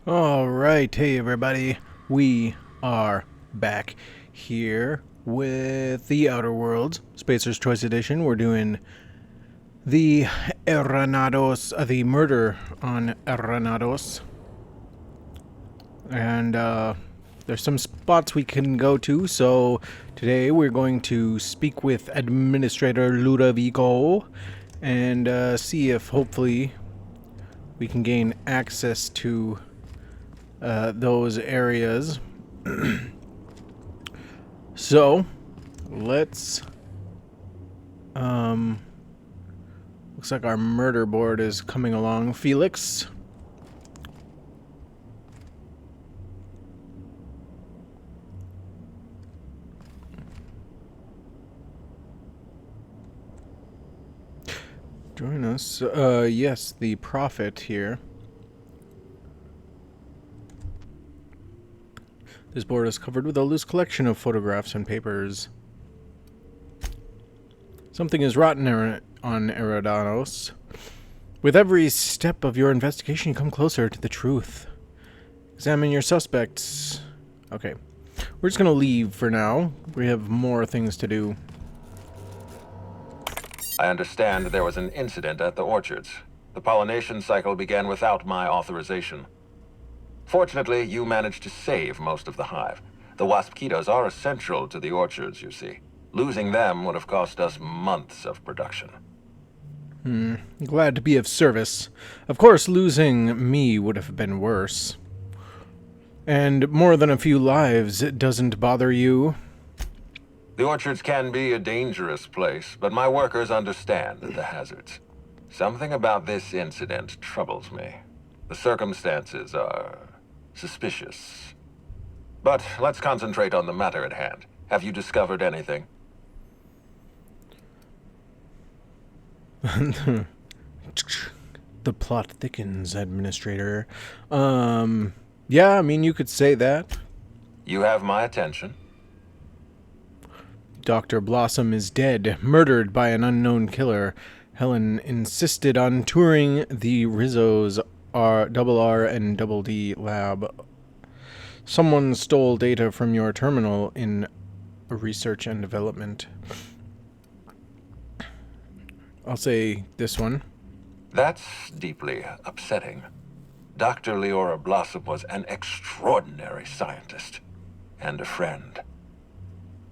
All right, hey everybody, we are back here with the Outer Worlds, Spacer's Choice Edition. We're doing the Eridanos, the murder on Eridanos, and there's some spots we can go to. So today we're going to speak with Administrator Ludovico and see if hopefully we can gain access to those areas. So let's looks like our murder board is coming along. Felix, join us. Yes, the prophet here. This board is covered with a loose collection of photographs and papers. Something is rotten on Eridanos. With every step of your investigation, you come closer to the truth. Examine your suspects. Okay. We're just gonna leave for now. We have more things to do. I understand there was an incident at the orchards. The pollination cycle began without my authorization. Fortunately, you managed to save most of the hive. The wasp-ketos are essential to the orchards, you see. Losing them would have cost us months of production. Glad to be of service. Of course, losing me would have been worse. And more than a few lives, it doesn't bother you? The orchards can be a dangerous place, but my workers understand the hazards. Something about this incident troubles me. The circumstances are suspicious. But let's concentrate on the matter at hand. Have you discovered anything? The plot thickens, Administrator. Yeah, I mean, you could say that. You have my attention. Dr. Blossom is dead, murdered by an unknown killer. Helen insisted on touring the Rizzo's R and D lab. Someone stole data from your terminal in research and development. I'll say this one. That's deeply upsetting. Dr. Leora Blossom was an extraordinary scientist and a friend.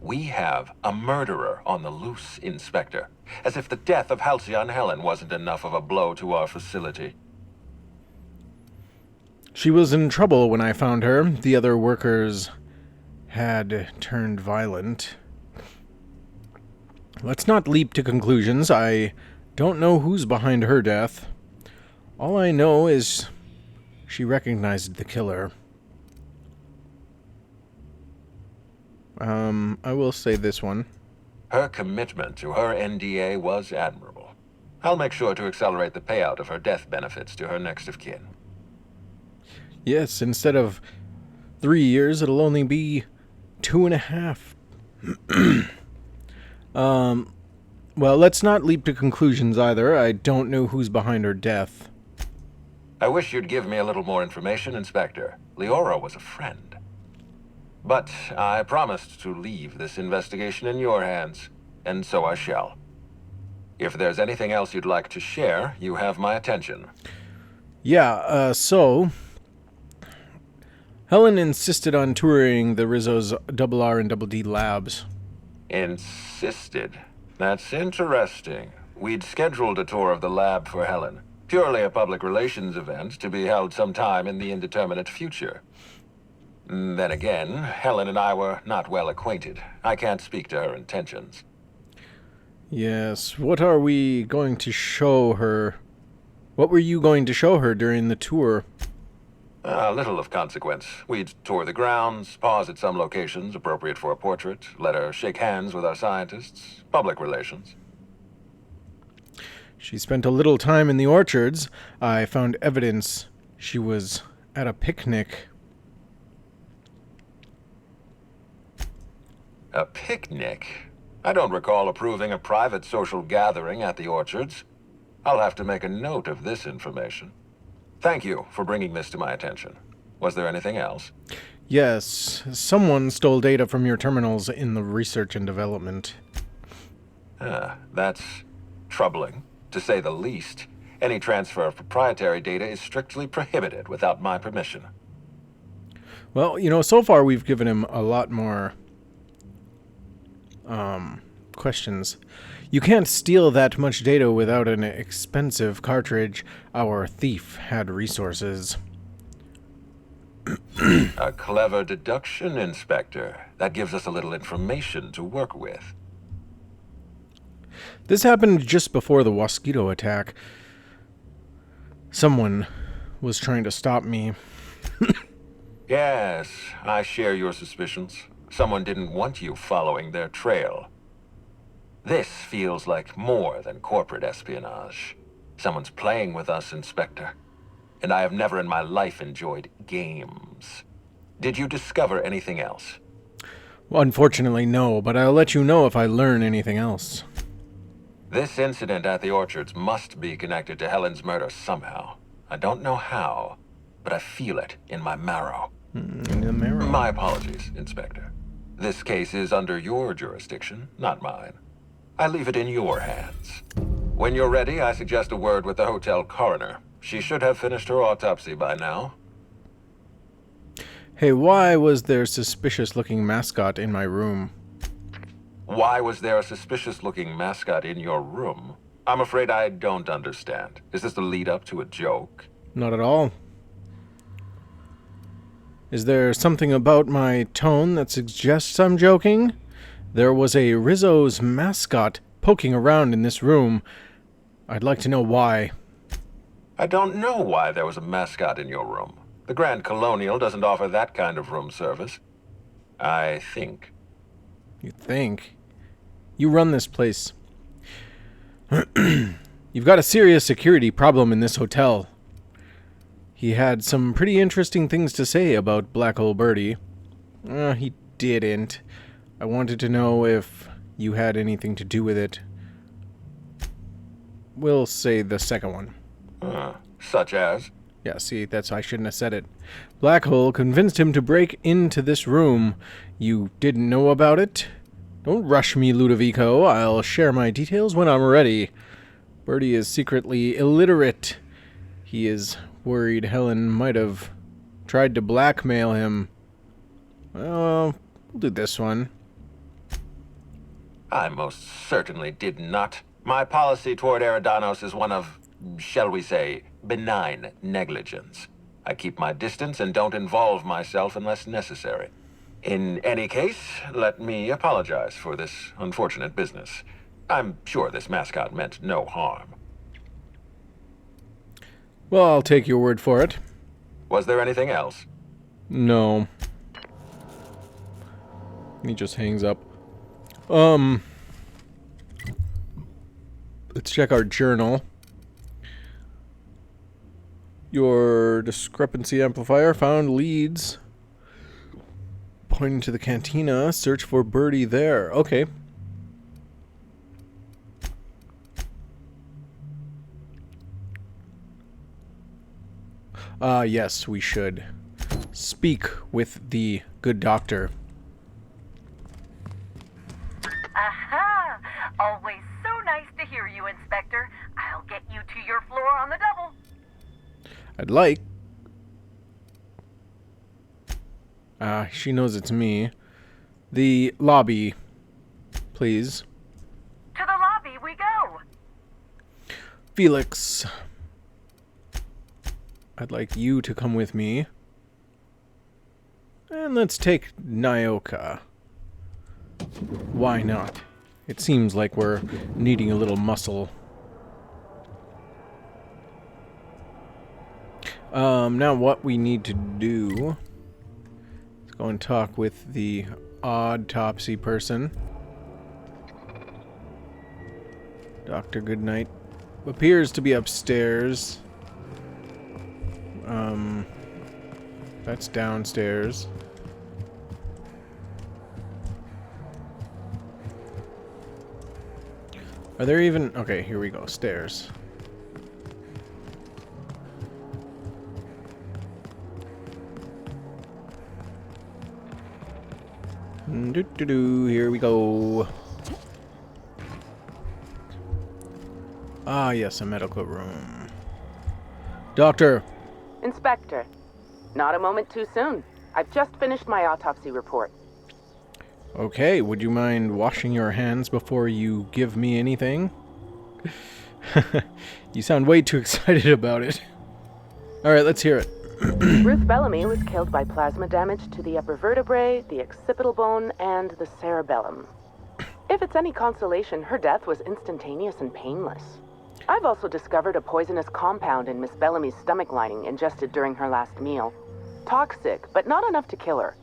We have a murderer on the loose, Inspector. As if the death of Halcyon Helen wasn't enough of a blow to our facility. She was in trouble when I found her. The other workers had turned violent. Let's not leap to conclusions. I don't know who's behind her death. All I know is she recognized the killer. I will say this one. Her commitment to her NDA was admirable. I'll make sure to accelerate the payout of her death benefits to her next of kin. Yes, instead of 3 years, it'll only be 2.5. Well, let's not leap to conclusions either. I don't know who's behind her death. I wish you'd give me a little more information, Inspector. Leora was a friend. But I promised to leave this investigation in your hands, and so I shall. If there's anything else you'd like to share, you have my attention. Yeah, so Helen insisted on touring the Rizzo's R and D labs. Insisted? That's interesting. We'd scheduled a tour of the lab for Helen. Purely a public relations event to be held sometime in the indeterminate future. Then again, Helen and I were not well acquainted. I can't speak to her intentions. Yes, what are we going to show her? What were you going to show her during the tour? Little of consequence. We'd tour the grounds, pause at some locations appropriate for a portrait, let her shake hands with our scientists. Public relations. She spent a little time in the orchards. I found evidence she was at a picnic. A picnic? I don't recall approving a private social gathering at the orchards. I'll have to make a note of this information. Thank you for bringing this to my attention. Was there anything else? Yes, someone stole data from your terminals in the research and development. That's troubling, to say the least. Any transfer of proprietary data is strictly prohibited without my permission. Well, you know, so far we've given him a lot more questions. You can't steal that much data without an expensive cartridge. Our thief had resources. A clever deduction, Inspector. That gives us a little information to work with. This happened just before the Wasquito attack. Someone was trying to stop me. Yes, I share your suspicions. Someone didn't want you following their trail. This feels like more than corporate espionage. Someone's playing with us, Inspector. And I have never in my life enjoyed games. Did you discover anything else? Well, unfortunately, no, but I'll let you know if I learn anything else. This incident at the orchards must be connected to Helen's murder somehow. I don't know how, but I feel it in my marrow. In the marrow. My apologies, Inspector. This case is under your jurisdiction, not mine. I leave it in your hands. When you're ready, I suggest a word with the hotel coroner. She should have finished her autopsy by now. Hey, why was there suspicious-looking mascot in my room? Why was there a suspicious-looking mascot in your room? I'm afraid I don't understand. Is this the lead-up to a joke? Not at all. Is there something about my tone that suggests I'm joking? There was a Rizzo's mascot poking around in this room. I'd like to know why. I don't know why there was a mascot in your room. The Grand Colonial doesn't offer that kind of room service. I think. You think? You run this place. You've got a serious security problem in this hotel. He had some pretty interesting things to say about Black Hole Bertie. He didn't. I wanted to know if you had anything to do with it. We'll say the second one. Such as? Yeah, see, I shouldn't have said it. Black Hole convinced him to break into this room. You didn't know about it? Don't rush me, Ludovico. I'll share my details when I'm ready. Bertie is secretly illiterate. He is worried Helen might have tried to blackmail him. Well, we'll do this one. I most certainly did not. My policy toward Eridanos is one of, shall we say, benign negligence. I keep my distance and don't involve myself unless necessary. In any case, let me apologize for this unfortunate business. I'm sure this mascot meant no harm. Well, I'll take your word for it. Was there anything else? No. He just hangs up. Let's check our journal. Your discrepancy amplifier found leads pointing to the cantina. Search for Bertie there. Okay. Yes, we should speak with the good doctor. Aha! Always so nice to hear you, Inspector. I'll get you to your floor on the double. I'd like. She knows it's me. The lobby, please. To the lobby we go. Felix. I'd like you to come with me. And let's take Nyoka. Why not? It seems like we're needing a little muscle. Now what we need to do is go and talk with the autopsy person. Dr. Goodnight appears to be upstairs. That's downstairs. Are there even... Okay, here we go. Stairs. Here we go. Ah, yes, a medical room. Doctor. Inspector, not a moment too soon. I've just finished my autopsy report. Okay, would you mind washing your hands before you give me anything? You sound way too excited about it. Alright, let's hear it. Ruth Bellamy was killed by plasma damage to the upper vertebrae, the occipital bone, and the cerebellum. If it's any consolation, her death was instantaneous and painless. I've also discovered a poisonous compound in Miss Bellamy's stomach lining ingested during her last meal. Toxic, but not enough to kill her.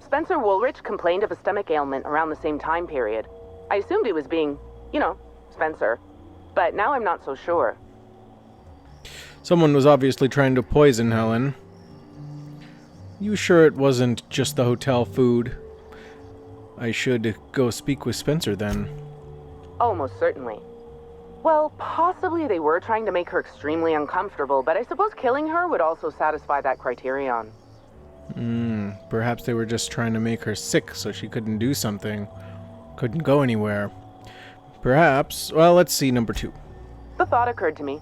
Spencer Woolrich complained of a stomach ailment around the same time period. I assumed he was being, Spencer. But now I'm not so sure. Someone was obviously trying to poison Helen. You sure it wasn't just the hotel food? I should go speak with Spencer then. Almost certainly. Well, possibly they were trying to make her extremely uncomfortable, but I suppose killing her would also satisfy that criterion. Perhaps they were just trying to make her sick so she couldn't do something. Couldn't go anywhere. Perhaps, well, let's see number 2. The thought occurred to me.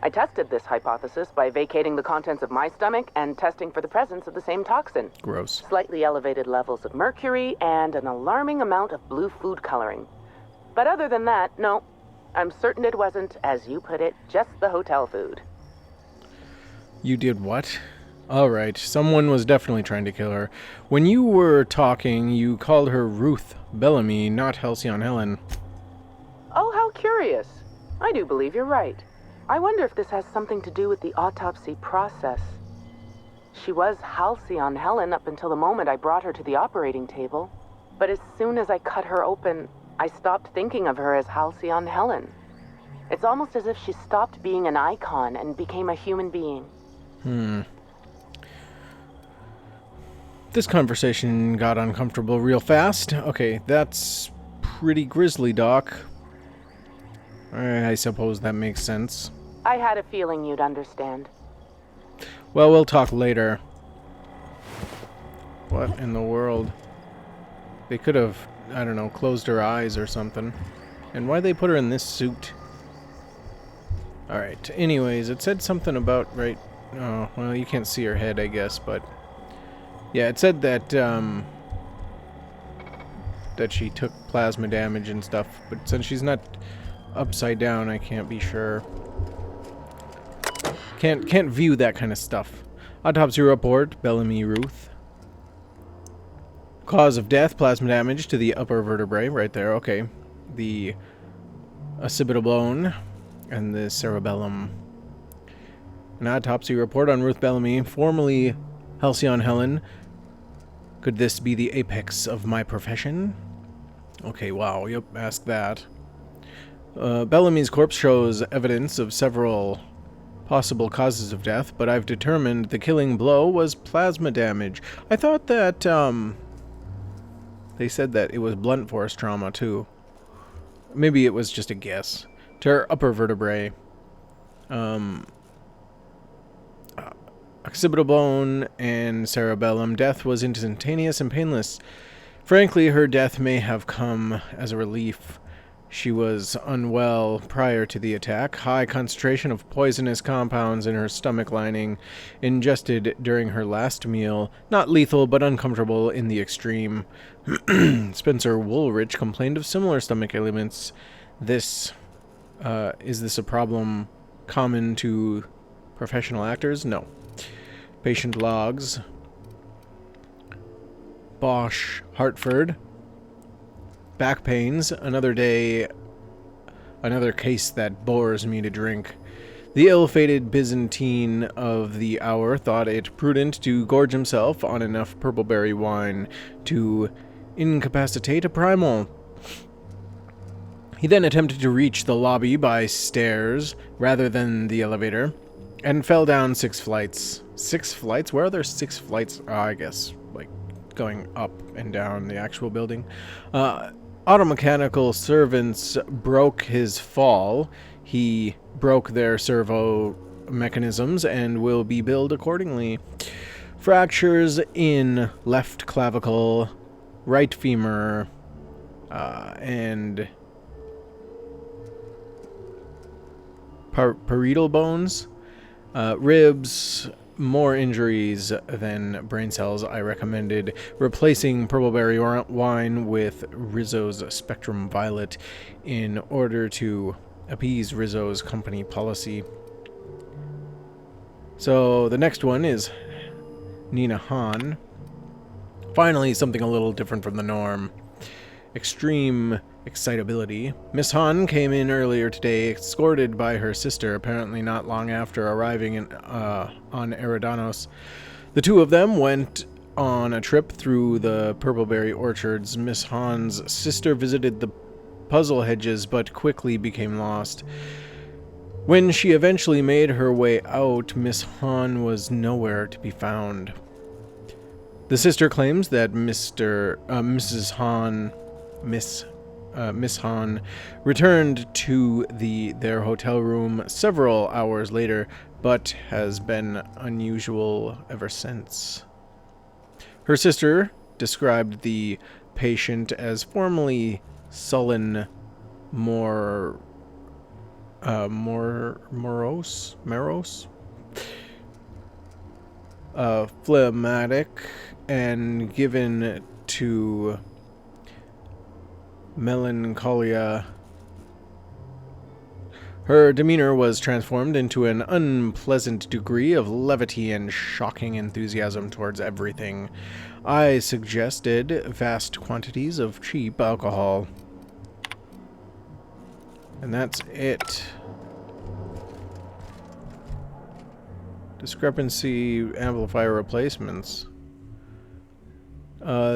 I tested this hypothesis by vacating the contents of my stomach and testing for the presence of the same toxin. Gross. Slightly elevated levels of mercury and an alarming amount of blue food coloring. But other than that, no. I'm certain it wasn't, as you put it, just the hotel food. You did what? Alright, someone was definitely trying to kill her. When you were talking, you called her Ruth Bellamy, not Halcyon Helen. Oh, how curious. I do believe you're right. I wonder if this has something to do with the autopsy process. She was Halcyon Helen up until the moment I brought her to the operating table. But as soon as I cut her open, I stopped thinking of her as Halcyon Helen. It's almost as if she stopped being an icon and became a human being. This conversation got uncomfortable real fast. Okay, that's pretty grisly, Doc. I suppose that makes sense. I had a feeling you'd understand. Well, we'll talk later. What in the world? They could have, I don't know, closed her eyes or something. And why'd they put her in this suit? Alright, anyways, it said something about, right... Oh, well, you can't see her head, I guess, but... Yeah, it said that, that she took plasma damage and stuff, but since she's not upside down, I can't be sure. Can't view that kind of stuff. Autopsy report, Bellamy Ruth. Cause of death, plasma damage to the upper vertebrae, right there, okay. The occipital bone and the cerebellum. An autopsy report on Ruth Bellamy, formerly Halcyon Helen. Could this be the apex of my profession? Okay, wow, yep, ask that. Bellamy's corpse shows evidence of several possible causes of death, but I've determined the killing blow was plasma damage. I thought that, they said that it was blunt force trauma, too. Maybe it was just a guess. To her upper vertebrae. Occipital bone and cerebellum. Death was instantaneous and painless. Frankly, her death may have come as a relief. She was unwell prior to the attack. High concentration of poisonous compounds in her stomach lining, ingested during her last meal. Not lethal, but uncomfortable in the extreme. Spencer Woolrich complained of similar stomach ailments. Is this a problem common to professional actors? No. Patient logs. Bosch, Hartford. Back pains. Another day. Another case that bores me to drink. The ill-fated Byzantine of the hour thought it prudent to gorge himself on enough purpleberry wine to incapacitate a primal. He then attempted to reach the lobby by stairs rather than the elevator, and fell down 6 flights. 6 flights? Where are there 6 flights? I guess, like, going up and down the actual building. Automechanical servants broke his fall. He broke their servo mechanisms and will be billed accordingly. Fractures in left clavicle, right femur, and parietal bones, ribs, more injuries than brain cells. I recommended replacing purpleberry wine with Rizzo's Spectrum Violet in order to appease Rizzo's company policy. So the next one is Nina Han. Finally, something a little different from the norm. Extreme excitability. Miss Han came in earlier today, escorted by her sister, apparently not long after arriving on Eridanos. The two of them went on a trip through the purpleberry orchards. Miss Han's sister visited the puzzle hedges, but quickly became lost. When she eventually made her way out, Miss Han was nowhere to be found. The sister claims that Miss Han returned to their hotel room several hours later, but has been unusual ever since. Her sister described the patient as formerly sullen, morose, phlegmatic, and given to melancholia. Her demeanor was transformed into an unpleasant degree of levity and shocking enthusiasm towards everything. I suggested vast quantities of cheap alcohol. And that's it. Discrepancy amplifier replacements.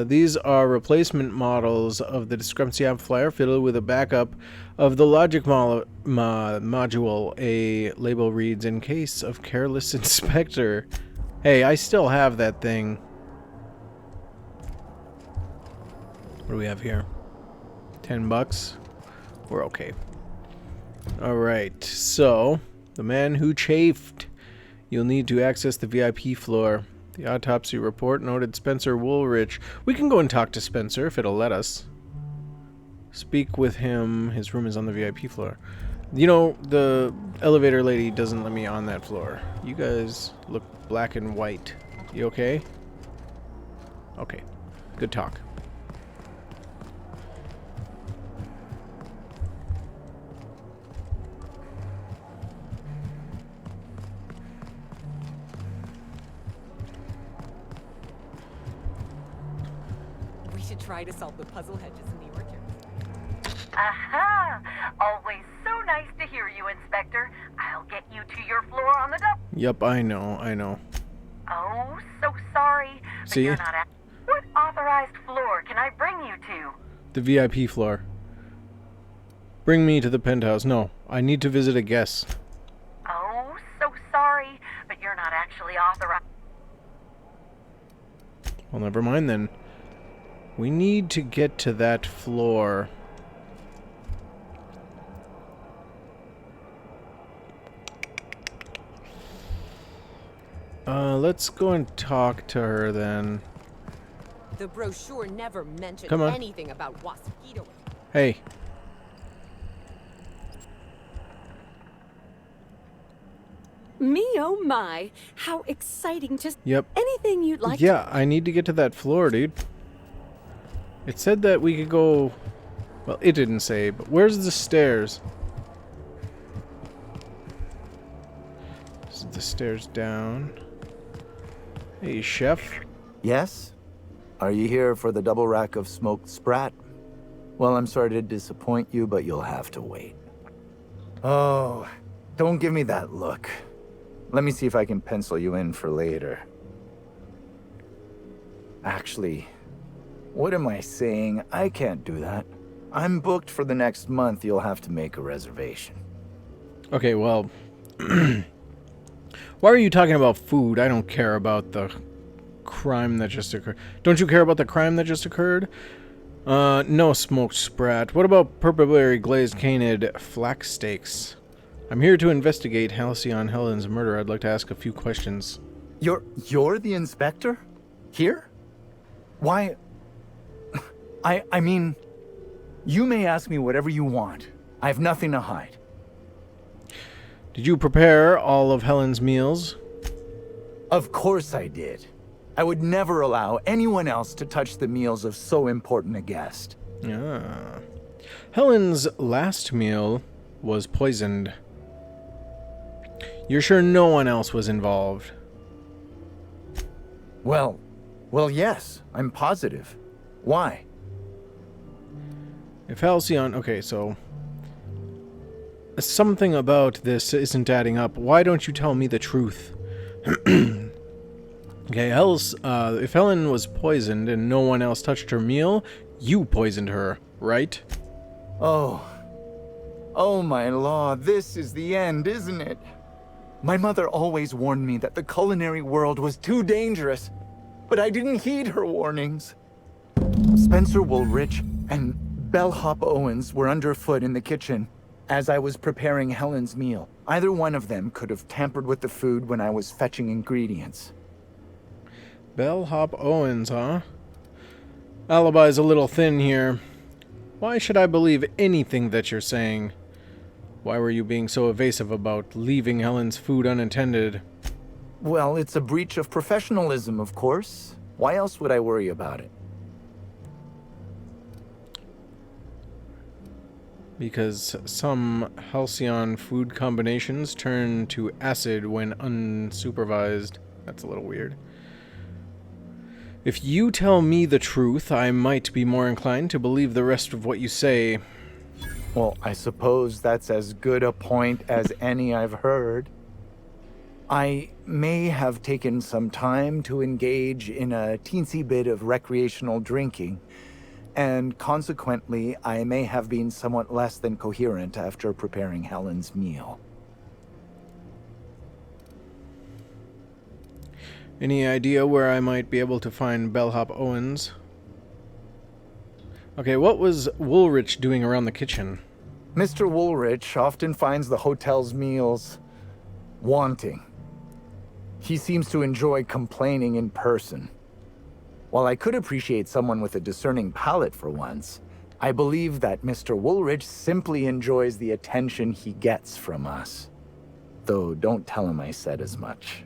These are replacement models of the discrepancy amplifier fitted with a backup of the logic module. A label reads, "In case of careless inspector." Hey, I still have that thing. What do we have here? $10. We're okay. Alright, so the man who chafed. You'll need to access the VIP floor. The autopsy report noted Spencer Woolrich. We can go and talk to Spencer if it'll let us. Speak with him. His room is on the VIP floor. You know, the elevator lady doesn't let me on that floor. You guys look black and white. You okay? Okay. Good talk. Try to solve the puzzle hedges in the orchard. Aha! Always so nice to hear you, Inspector. I'll get you to your floor on the double. Yep, I know. Oh, so sorry. But See? You're not at... What authorized floor can I bring you to? The VIP floor. Bring me to the penthouse. No, I need to visit a guest. Oh, so sorry. But you're not actually authorized. Well, never mind then. We need to get to that floor. Let's go and talk to her then. The brochure never mentioned anything about mosquito. Hey. Me, oh my. How exciting. Just Yep. anything you'd like Yeah, I need to get to that floor, dude. It said that we could go... Well, it didn't say, but where's the stairs? This is the stairs down. Hey, chef. Yes? Are you here for the double rack of smoked sprat? Well, I'm sorry to disappoint you, but you'll have to wait. Oh, don't give me that look. Let me see if I can pencil you in for later. Actually, what am I saying? I can't do that. I'm booked for the next month. You'll have to make a reservation. Okay, well... Why are you talking about food? I don't care about the crime that just occurred. Don't you care about the crime that just occurred? No smoked sprat. What about purple-berry glazed canid flax steaks? I'm here to investigate Halcyon Helen's murder. I'd like to ask a few questions. You're the inspector? Here? Why... I mean, you may ask me whatever you want. I have nothing to hide. Did you prepare all of Helen's meals? Of course I did. I would never allow anyone else to touch the meals of so important a guest. Ah. Helen's last meal was poisoned. You're sure no one else was involved? Well, yes, I'm positive. Why? If Halcyon... Okay, so... Something about this isn't adding up. Why don't you tell me the truth? Okay, if Helen was poisoned and no one else touched her meal, you poisoned her, right? Oh my law, this is the end, isn't it? My mother always warned me that the culinary world was too dangerous, but I didn't heed her warnings. Spencer Woolrich and Bellhop Owens were underfoot in the kitchen as I was preparing Helen's meal. Either one of them could have tampered with the food when I was fetching ingredients. Bellhop Owens, huh? Alibi's a little thin here. Why should I believe anything that you're saying? Why were you being so evasive about leaving Helen's food unattended? Well, it's a breach of professionalism, of course. Why else would I worry about it? Because some Halcyon food combinations turn to acid when unsupervised. That's a little weird. If you tell me the truth, I might be more inclined to believe the rest of what you say. Well, I suppose that's as good a point as any I've heard. I may have taken some time to engage in a teensy bit of recreational drinking, and consequently, I may have been somewhat less than coherent after preparing Helen's meal. Any idea where I might be able to find Bellhop Owens? Okay, what was Woolrich doing around the kitchen? Mr. Woolrich often finds the hotel's meals wanting. He seems to enjoy complaining in person. While I could appreciate someone with a discerning palate for once, I believe that Mr. Woolrich simply enjoys the attention he gets from us. Though don't tell him I said as much.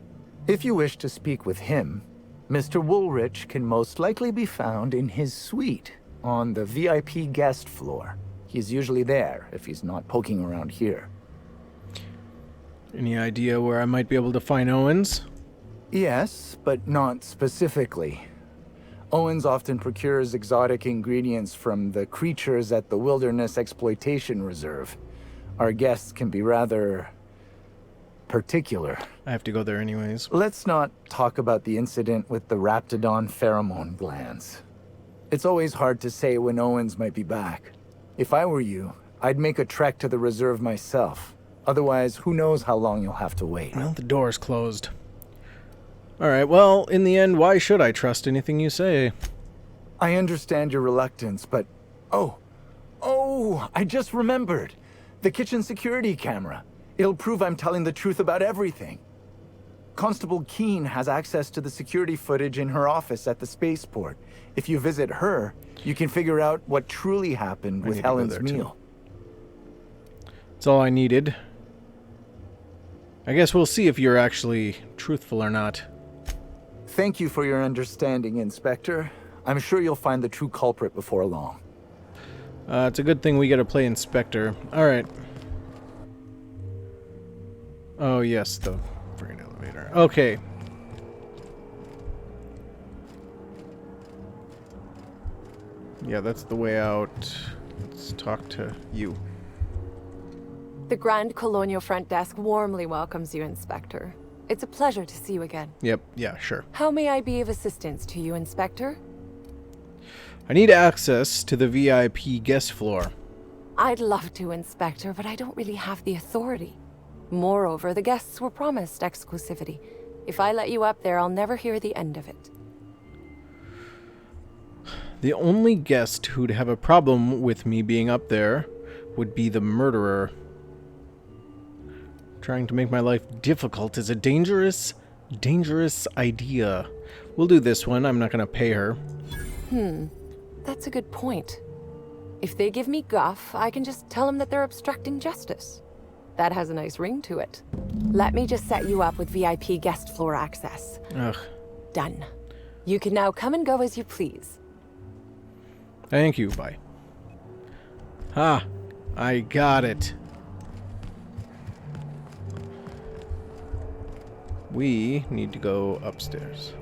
If you wish to speak with him, Mr. Woolrich can most likely be found in his suite on the VIP guest floor. He's usually there if he's not poking around here. Any idea where I might be able to find Owens? Yes, but not specifically. Owens often procures exotic ingredients from the creatures at the Wilderness Exploitation Reserve. Our guests can be rather particular. I have to go there anyways. Let's not talk about the incident with the Raptidon pheromone glands. It's always hard to say when Owens might be back. If I were you, I'd make a trek to the reserve myself. Otherwise, who knows how long you'll have to wait. Well, the door's closed. Alright, well, in the end, why should I trust anything you say? I understand your reluctance, but... Oh, I just remembered. The kitchen security camera. It'll prove I'm telling the truth about everything. Constable Keene has access to the security footage in her office at the spaceport. If you visit her, you can figure out what truly happened with Helen's meal. That's all I needed. I guess we'll see if you're actually truthful or not. Thank you for your understanding, Inspector. I'm sure you'll find the true culprit before long. It's a good thing we get to play Inspector. Alright. Oh, yes, the friggin' elevator. Okay. Yeah, that's the way out. Let's talk to you. The Grand Colonial front desk warmly welcomes you, Inspector. It's a pleasure to see you again. Yep, yeah, sure. How may I be of assistance to you, Inspector? I need access to the VIP guest floor. I'd love to, Inspector, but I don't really have the authority. Moreover, the guests were promised exclusivity. If I let you up there, I'll never hear the end of it. The only guest who'd have a problem with me being up there would be the murderer. Trying to make my life difficult is a dangerous idea. We'll do this one. I'm not going to pay her. That's a good point. If they give me guff, I can just tell them that they're obstructing justice. That has a nice ring to it. Let me just set you up with VIP guest floor access. Ugh. Done. You can now come and go as you please. Thank you, bye. Ha! I got it. We need to go upstairs.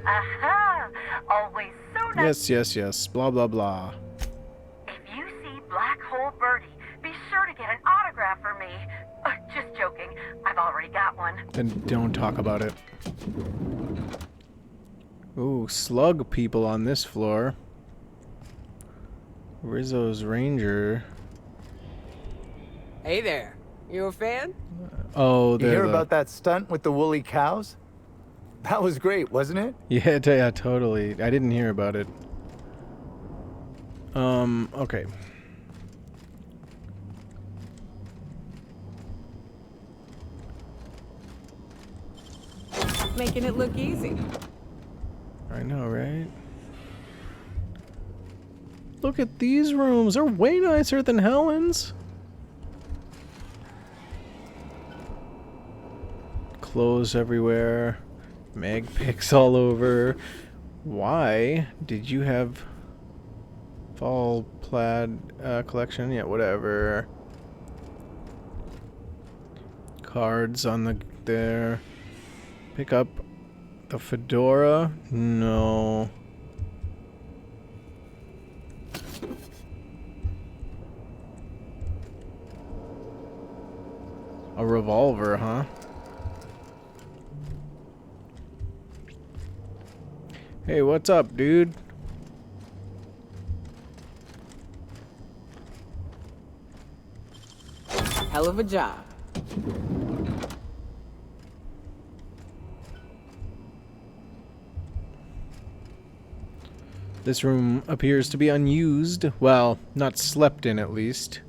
Aha! Always so nice. Yes. Blah, blah, blah. If you see Black Hole Bertie, be sure to get an autograph for me. Just joking. I've already got one. Then don't talk about it. Ooh, slug people on this floor. Rizzo's Ranger. Hey there. You a fan? Oh, You hear about that stunt with the woolly cows? That was great, wasn't it? Yeah, totally. I didn't hear about it. Okay. Making it look easy. I know, right? Look at these rooms. They're way nicer than Helen's. Clothes everywhere. Mag picks all over. Why did you have fall plaid collection? Yeah, whatever. Cards on there. Pick up the fedora? No. A revolver, huh? Hey, what's up, dude? Hell of a job. This room appears to be unused. Well, not slept in, at least.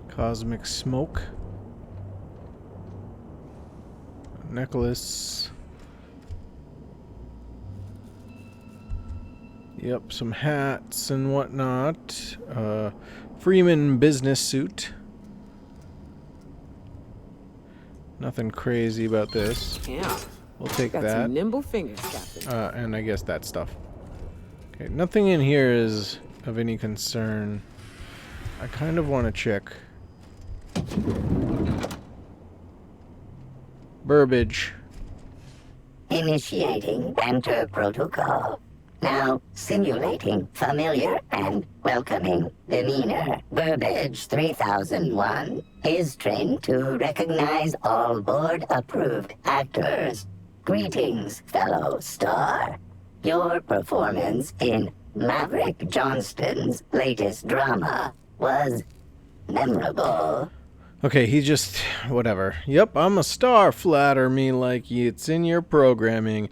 Cosmic smoke. Necklace. Yep, some hats and whatnot. Freeman business suit. Nothing crazy about this. Yeah. We'll take Got that. some nimble fingers, Captain. And I guess that stuff. Okay, nothing in here is of any concern. I kind of want to check. Burbage. Initiating banter protocol. Now simulating familiar and welcoming demeanor. Burbage 3001 is trained to recognize all board-approved actors. Greetings, fellow star. Your performance in Maverick Johnston's latest drama was memorable. Okay, he just... whatever. Yep, I'm a star. Flatter me like it's in your programming.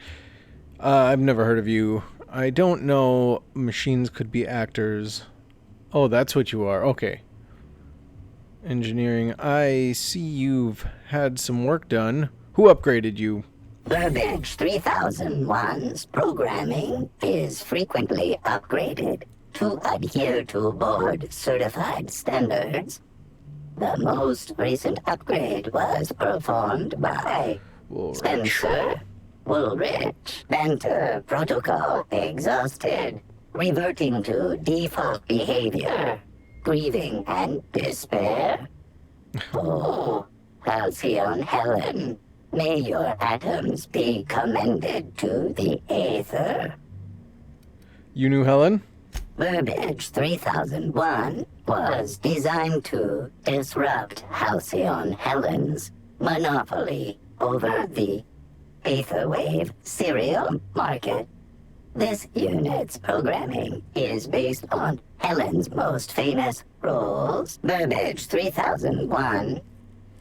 I've never heard of you. I don't know machines could be actors. Oh, that's what you are. Okay. Engineering. I see you've had some work done. Who upgraded you? Burbage 3001's programming is frequently upgraded to adhere to board-certified standards. The most recent upgrade was performed by Woolrich. Spencer Woolrich. Banter protocol exhausted, reverting to default behavior, grieving and despair. Oh, Halcyon Helen, may your atoms be commended to the Aether. You knew Helen? Burbage 3001 was designed to disrupt Halcyon Helen's monopoly over the Aetherwave serial market. This unit's programming is based on Helen's most famous roles. Burbage 3001.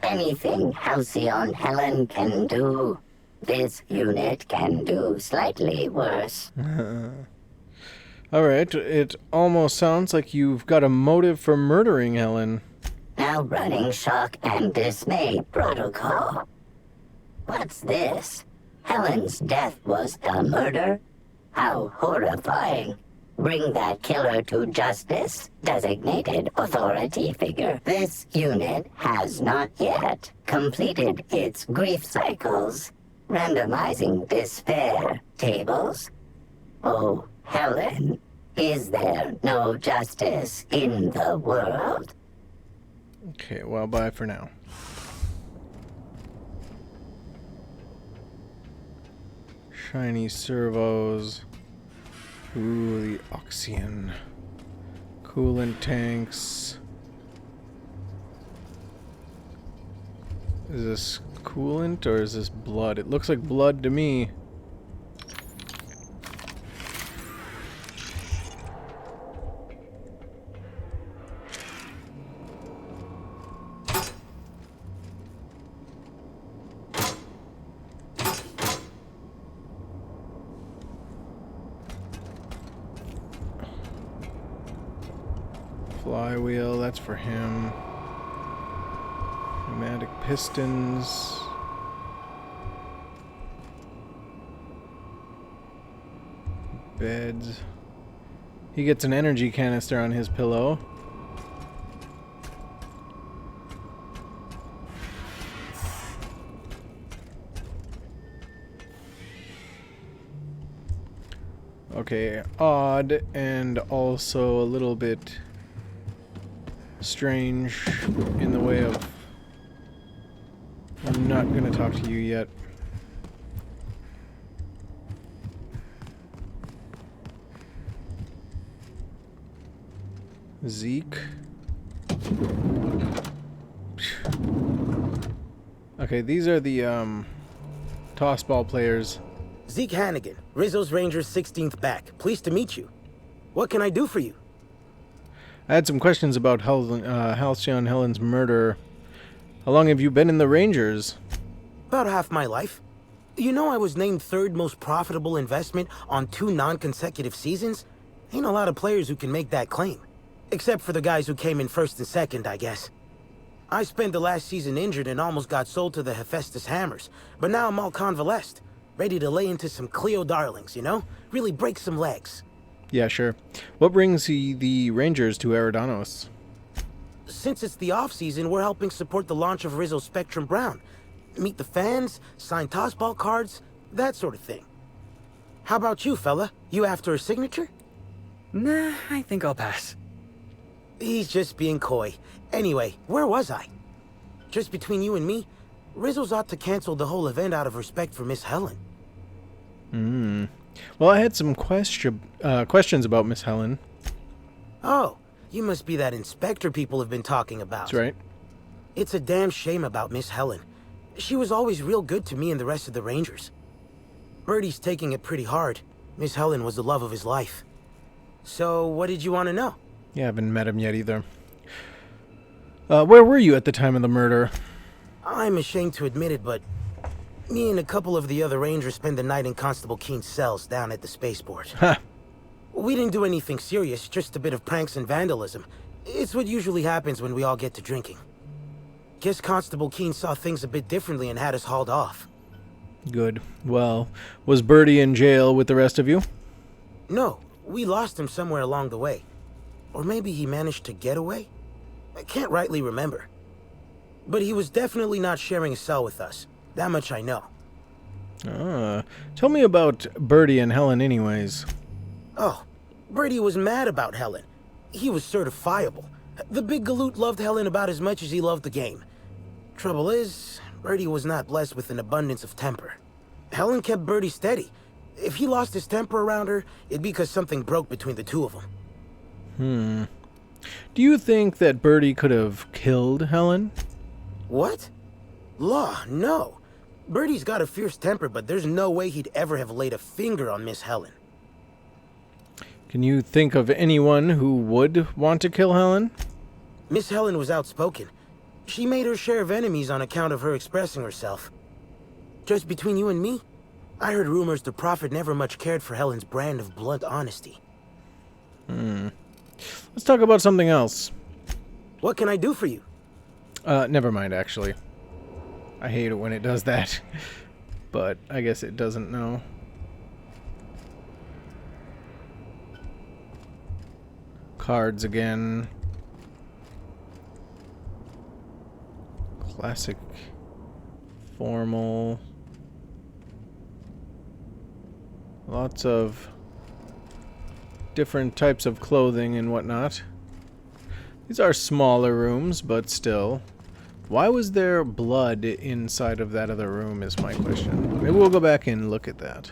Anything Halcyon Helen can do, this unit can do slightly worse. Alright, it almost sounds like you've got a motive for murdering Helen. Now running shock and dismay protocol. What's this? Helen's death was a murder? How horrifying. Bring that killer to justice, designated authority figure. This unit has not yet completed its grief cycles. Randomizing despair tables. Oh, Helen, is there no justice in the world? Okay, well, bye for now. Shiny servos. Ooh, the Oxyan. Coolant tanks. Is this coolant or is this blood? It looks like blood to me. Flywheel, that's for him. Pneumatic pistons. Beds. He gets an energy canister on his pillow. Okay, odd and also a little bit strange in the way of... I'm not gonna talk to you yet. Zeke. Okay, these are the tossball players. Zeke Hannigan, Rizzo's Rangers 16th back. Pleased to meet you. What can I do for you? I had some questions about Halcyon Helen's murder. How long have you been in the Rangers? About half my life. You know I was named third most profitable investment on 2 non-consecutive seasons? Ain't a lot of players who can make that claim. Except for the guys who came in first and second, I guess. I spent the last season injured and almost got sold to the Hephaestus Hammers, but now I'm all convalesced. Ready to lay into some Cleo darlings, you know? Really break some legs. Yeah, sure. What brings the Rangers to Eridanos? Since it's the off-season, we're helping support the launch of Rizzo's Spectrum Brown. Meet the fans, sign tossball cards, that sort of thing. How about you, fella? You after a signature? Nah, I think I'll pass. He's just being coy. Anyway, where was I? Just between you and me, Rizzo's ought to cancel the whole event out of respect for Miss Helen. Well, I had some questions about Miss Helen. Oh, you must be that inspector people have been talking about. That's right. It's a damn shame about Miss Helen. She was always real good to me and the rest of the Rangers. Bertie's taking it pretty hard. Miss Helen was the love of his life. So, what did you want to know? Yeah, I haven't met him yet either. Where were you at the time of the murder? I'm ashamed to admit it, but me and a couple of the other Rangers spent the night in Constable Keen's cells down at the spaceport. Ha! We didn't do anything serious, just a bit of pranks and vandalism. It's what usually happens when we all get to drinking. Guess Constable Keen saw things a bit differently and had us hauled off. Good. Well, was Bertie in jail with the rest of you? No, we lost him somewhere along the way. Or maybe he managed to get away? I can't rightly remember. But he was definitely not sharing a cell with us. That much I know. Tell me about Bertie and Helen anyways. Oh, Bertie was mad about Helen. He was certifiable. The big galoot loved Helen about as much as he loved the game. Trouble is, Bertie was not blessed with an abundance of temper. Helen kept Bertie steady. If he lost his temper around her, it'd be because something broke between the two of them. Do you think that Bertie could have killed Helen? What? Law, no. Bertie's got a fierce temper, but there's no way he'd ever have laid a finger on Miss Helen. Can you think of anyone who would want to kill Helen? Miss Helen was outspoken. She made her share of enemies on account of her expressing herself. Just between you and me, I heard rumors the Prophet never much cared for Helen's brand of blunt honesty. Let's talk about something else. What can I do for you? Never mind, actually. I hate it when it does that. But I guess it doesn't know. Cards again. Classic. Formal. Lots of different types of clothing and whatnot. These are smaller rooms, but still. Why was there blood inside of that other room is my question. Maybe we'll go back and look at that.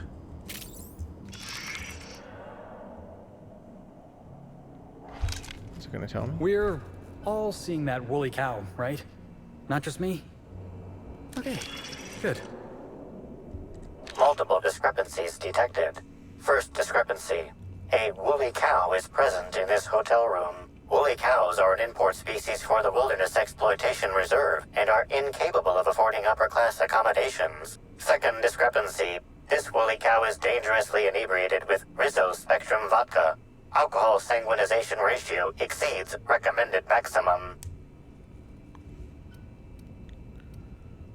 Is it going to tell me? We're all seeing that woolly cow, right? Not just me? Okay, good. Multiple discrepancies detected. First discrepancy. A woolly cow is present in this hotel room. Woolly cows are an import species for the Wilderness Exploitation Reserve and are incapable of affording upper-class accommodations. Second discrepancy. This woolly cow is dangerously inebriated with Rizzo Spectrum vodka. Alcohol sanguinization ratio exceeds recommended maximum.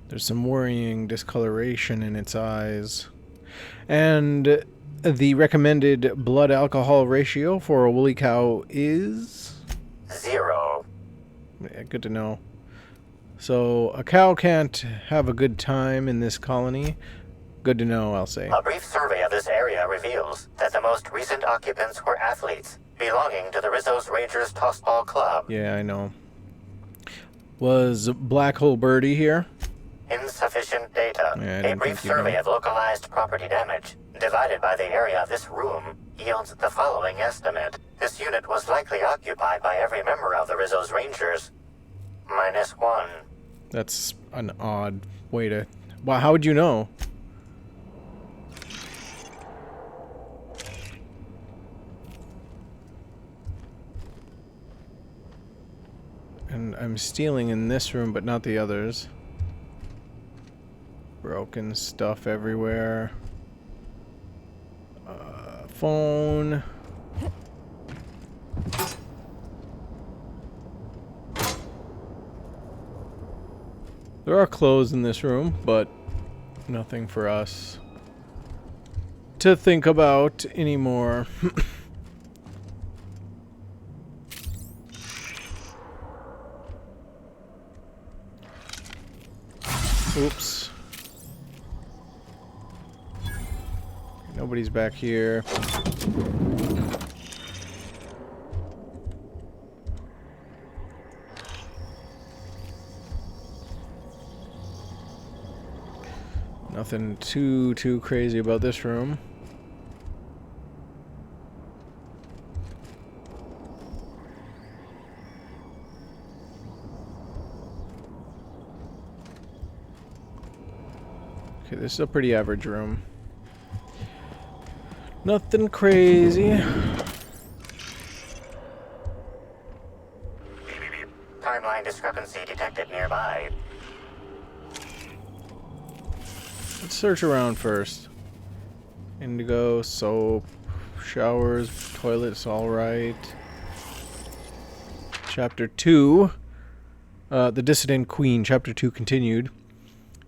There's some worrying discoloration in its eyes. And the recommended blood alcohol ratio for a woolly cow is 0. Yeah, good to know. So a cow can't have a good time in this colony. Good to know, I'll say. A brief survey of this area reveals that the most recent occupants were athletes belonging to the Rizzo's Rangers Tossball Club. Yeah, I know. Was Black Hole Bertie here? Insufficient data. Yeah, a brief survey of localized property damage, divided by the area of this room, yields the following estimate. This unit was likely occupied by every member of the Rizzo's Rangers. -1. That's an odd way to... Wow, how would you know? And I'm stealing in this room, but not the others. Broken stuff everywhere. Phone. There are clothes in this room, but nothing for us to think about anymore. Oops. Nobody's back here. Nothing too crazy about this room. Okay, this is a pretty average room. Nothing crazy. Timeline discrepancy detected nearby. Let's search around first. Indigo, soap, showers, toilets, alright. Chapter 2. The Dissident Queen, Chapter 2 continued.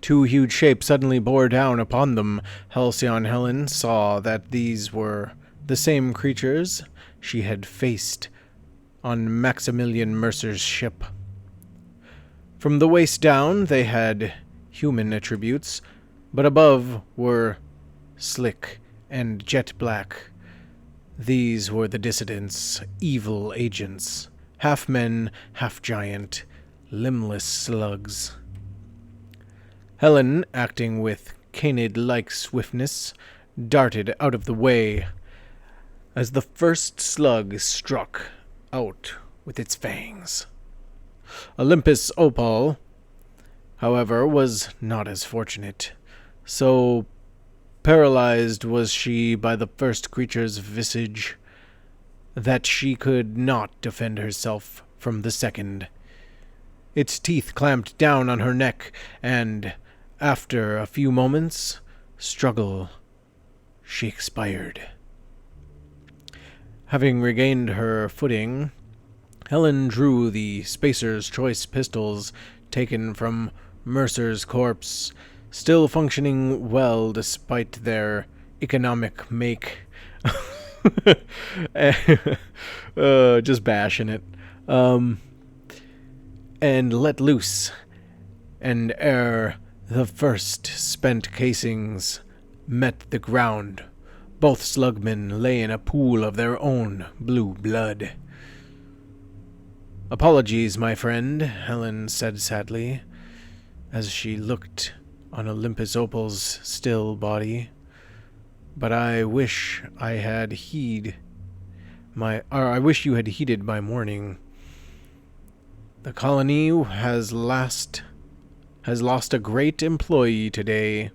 Two huge shapes suddenly bore down upon them. Halcyon Helen saw that these were the same creatures she had faced on Maximilian Mercer's ship. From the waist down, they had human attributes, but above were slick and jet black. These were the Dissidents' evil agents, half men, half giant, limbless slugs. Helen, acting with Canid-like swiftness, darted out of the way as the first slug struck out with its fangs. Olympus Opal, however, was not as fortunate. So paralyzed was she by the first creature's visage that she could not defend herself from the second. Its teeth clamped down on her neck, and after a few moments' struggle, she expired. Having regained her footing, Helen drew the Spacer's Choice pistols taken from Mercer's corpse, still functioning well despite their economic make. Just bashing it. And let loose. And ere the first spent casings met the ground, both slugmen lay in a pool of their own blue blood. "Apologies, my friend," Helen said sadly, as she looked on Olympus Opal's still body. "But I wish you had heeded my warning. The colony has lost a great employee today."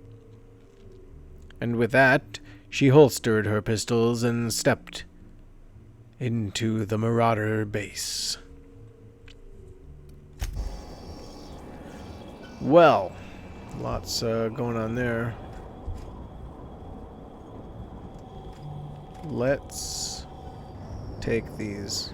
And with that, she holstered her pistols and stepped into the Marauder base. Well, lots going on there. Let's take these.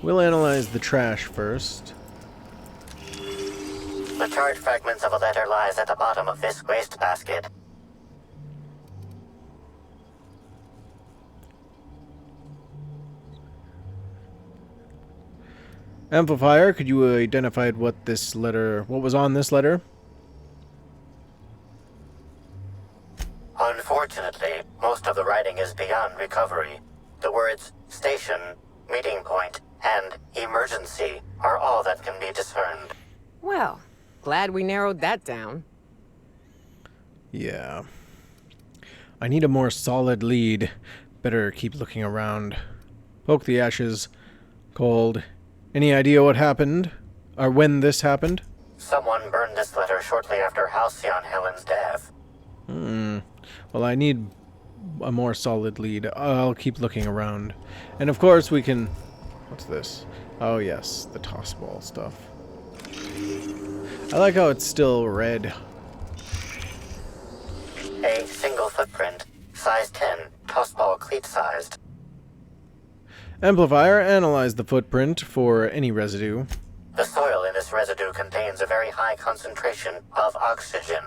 We'll analyze the trash first. The charred fragments of a letter lies at the bottom of this wastebasket. Amplifier, could you identify what was on this letter? Unfortunately, most of the writing is beyond recovery. The words station, meeting point, and emergency are all that can be discerned. Well, glad we narrowed that down. Yeah. I need a more solid lead. Better keep looking around. Poke the ashes. Cold. Any idea what happened? Or when this happened? Someone burned this letter shortly after Halcyon Helen's death. Well, I need a more solid lead. I'll keep looking around. And of course we can... What's this? Oh yes, the toss ball stuff. I like how it's still red. A single footprint, size 10, tossball cleat-sized. Amplifier, analyze the footprint for any residue. The soil in this residue contains a very high concentration of oxygen.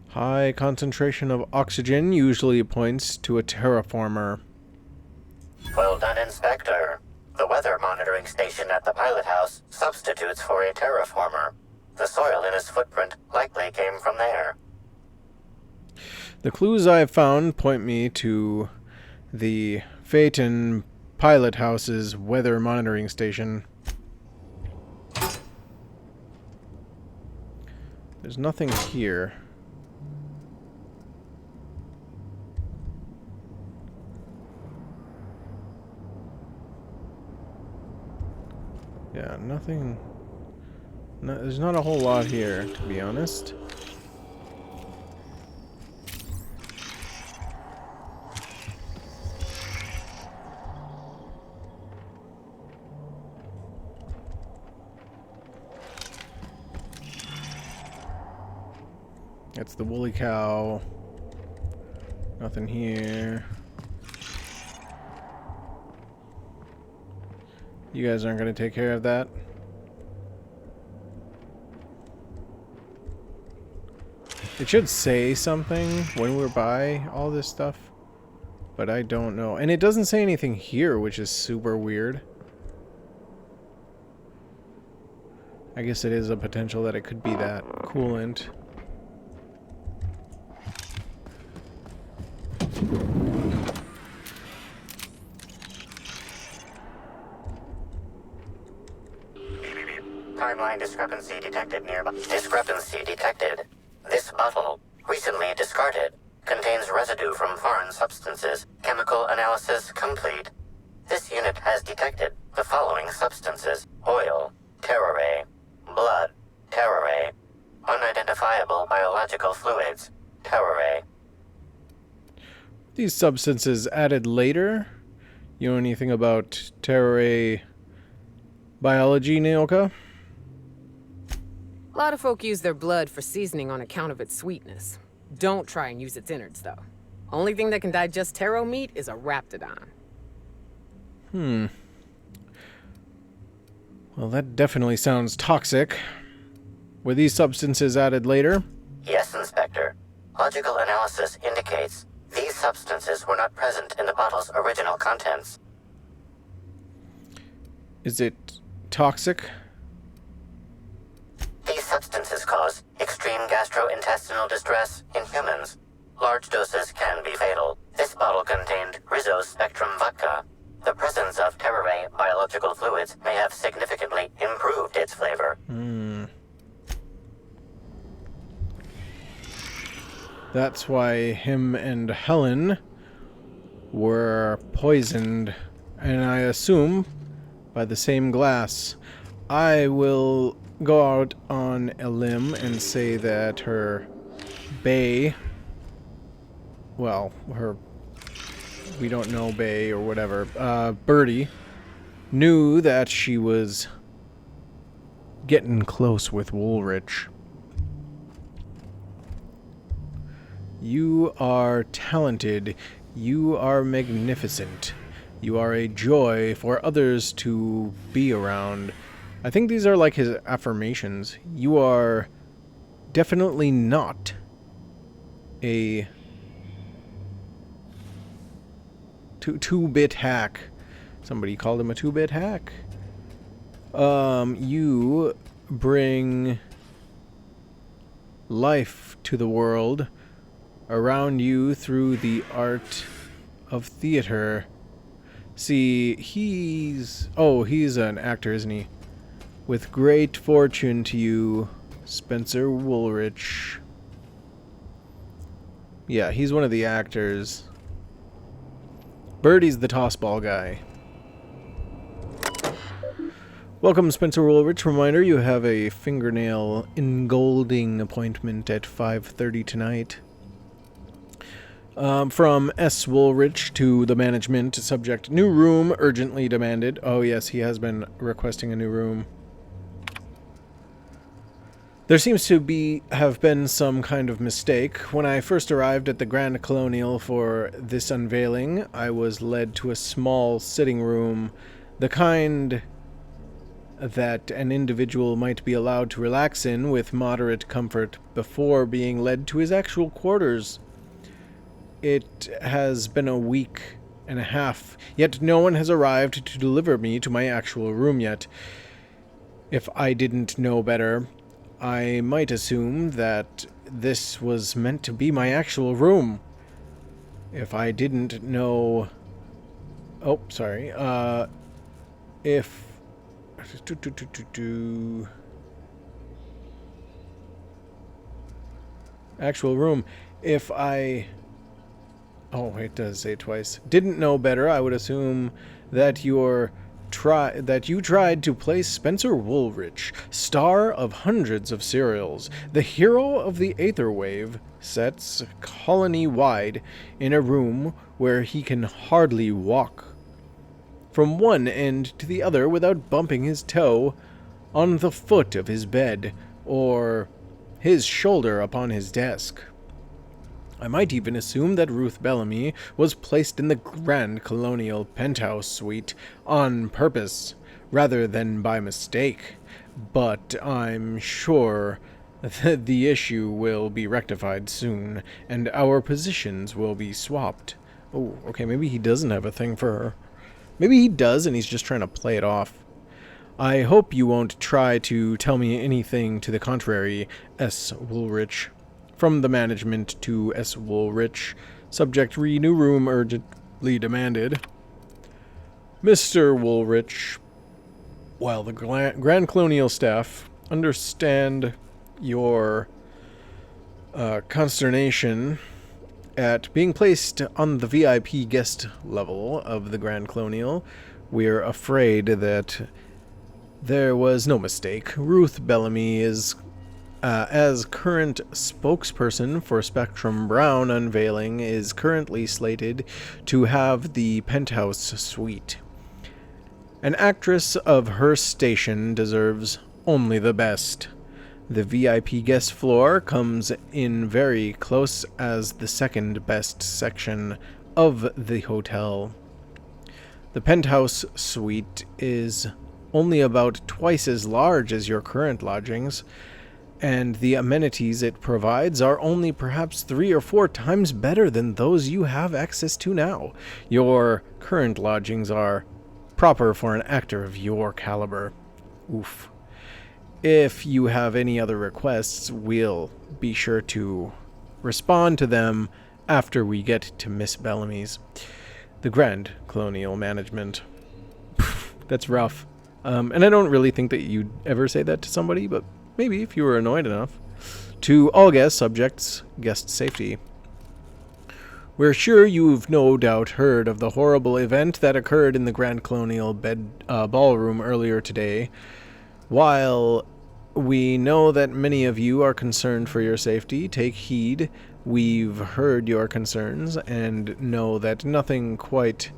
High concentration of oxygen usually points to a terraformer. Well done, Inspector. The weather monitoring station at the pilot house substitutes for a terraformer. The soil in his footprint likely came from there. The clues I've found point me to the Phaeton pilot house's weather monitoring station. There's nothing here. Yeah, nothing. No, there's not a whole lot here, to be honest. That's the woolly cow. Nothing here. You guys aren't going to take care of that? It should say something when we're by all this stuff, but I don't know. And it doesn't say anything here, which is super weird. I guess it is a potential that it could be that coolant. Timeline discrepancy detected nearby. Discrepancy detected. This bottle, recently discarded, contains residue from foreign substances. Chemical analysis complete. This unit has detected the following substances: oil, terrorray, blood, terrorray, unidentifiable biological fluids, terrorray. These substances added later? You know anything about terrorray Biology, Naoka? A lot of folk use their blood for seasoning on account of its sweetness. Don't try and use its innards, though. Only thing that can digest taro meat is a raptidon. Well, that definitely sounds toxic. Were these substances added later? Yes, Inspector. Logical analysis indicates these substances were not present in the bottle's original contents. Is it toxic? These substances cause extreme gastrointestinal distress in humans. Large doses can be fatal. This bottle contained Rizzo's Spectrum vodka. The presence of Terraray biological fluids may have significantly improved its flavor. That's why him and Helen were poisoned, and I assume by the same glass. I will go out on a limb and say that her bae, well, her, we don't know bae or whatever, Bertie, knew that she was getting close with Woolrich. You are talented. You are magnificent. You are a joy for others to be around. I think these are like his affirmations. You are definitely not a two-bit hack. Somebody called him a two-bit hack. You bring life to the world around you through the art of theater. See, he's an actor, isn't he? With great fortune to you, Spencer Woolrich. Yeah, he's one of the actors. Bertie's the tossball guy. Welcome, Spencer Woolrich. Reminder, you have a fingernail engolding appointment at 5:30 tonight. From S. Woolrich to the management, subject, new room urgently demanded. Oh yes, he has been requesting a new room. There seems to have been some kind of mistake. When I first arrived at the Grand Colonial for this unveiling, I was led to a small sitting room, the kind that an individual might be allowed to relax in with moderate comfort before being led to his actual quarters. It has been a week and a half, yet no one has arrived to deliver me to my actual room yet. If I didn't know better, I might assume that this was meant to be my actual room. If I didn't know... Oh, sorry. If... Actual room. If I... Oh, it does say it twice. Didn't know better, I would assume that you tried to place Spencer Woolrich, star of hundreds of serials, the hero of the Aetherwave, sets colony-wide, in a room where he can hardly walk from one end to the other without bumping his toe on the foot of his bed or his shoulder upon his desk. I might even assume that Ruth Bellamy was placed in the Grand Colonial penthouse suite on purpose, rather than by mistake, but I'm sure that the issue will be rectified soon, and our positions will be swapped. Oh, okay, maybe he doesn't have a thing for her. Maybe he does, and he's just trying to play it off. I hope you won't try to tell me anything to the contrary, S. Woolrich. From the management to S. Woolrich. Subject, new room urgently demanded. Mr. Woolrich, while the Grand Colonial staff understand your consternation at being placed on the VIP guest level of the Grand Colonial, we're afraid that there was no mistake. Ruth Bellamy is as current spokesperson for Spectrum Brown unveiling is currently slated to have the penthouse suite. An actress of her station deserves only the best. The VIP guest floor comes in very close as the second best section of the hotel. The penthouse suite is only about twice as large as your current lodgings, and the amenities it provides are only perhaps 3 or 4 times better than those you have access to now. Your current lodgings are proper for an actor of your caliber. Oof. If you have any other requests, we'll be sure to respond to them after we get to Miss Bellamy's. The Grand Colonial Management. That's rough. And I don't really think that you'd ever say that to somebody, but maybe if you were annoyed enough. To all guest subjects, guest safety. We're sure you've no doubt heard of the horrible event that occurred in the Grand Colonial ballroom earlier today. While we know that many of you are concerned for your safety, take heed. We've heard your concerns and know that nothing quite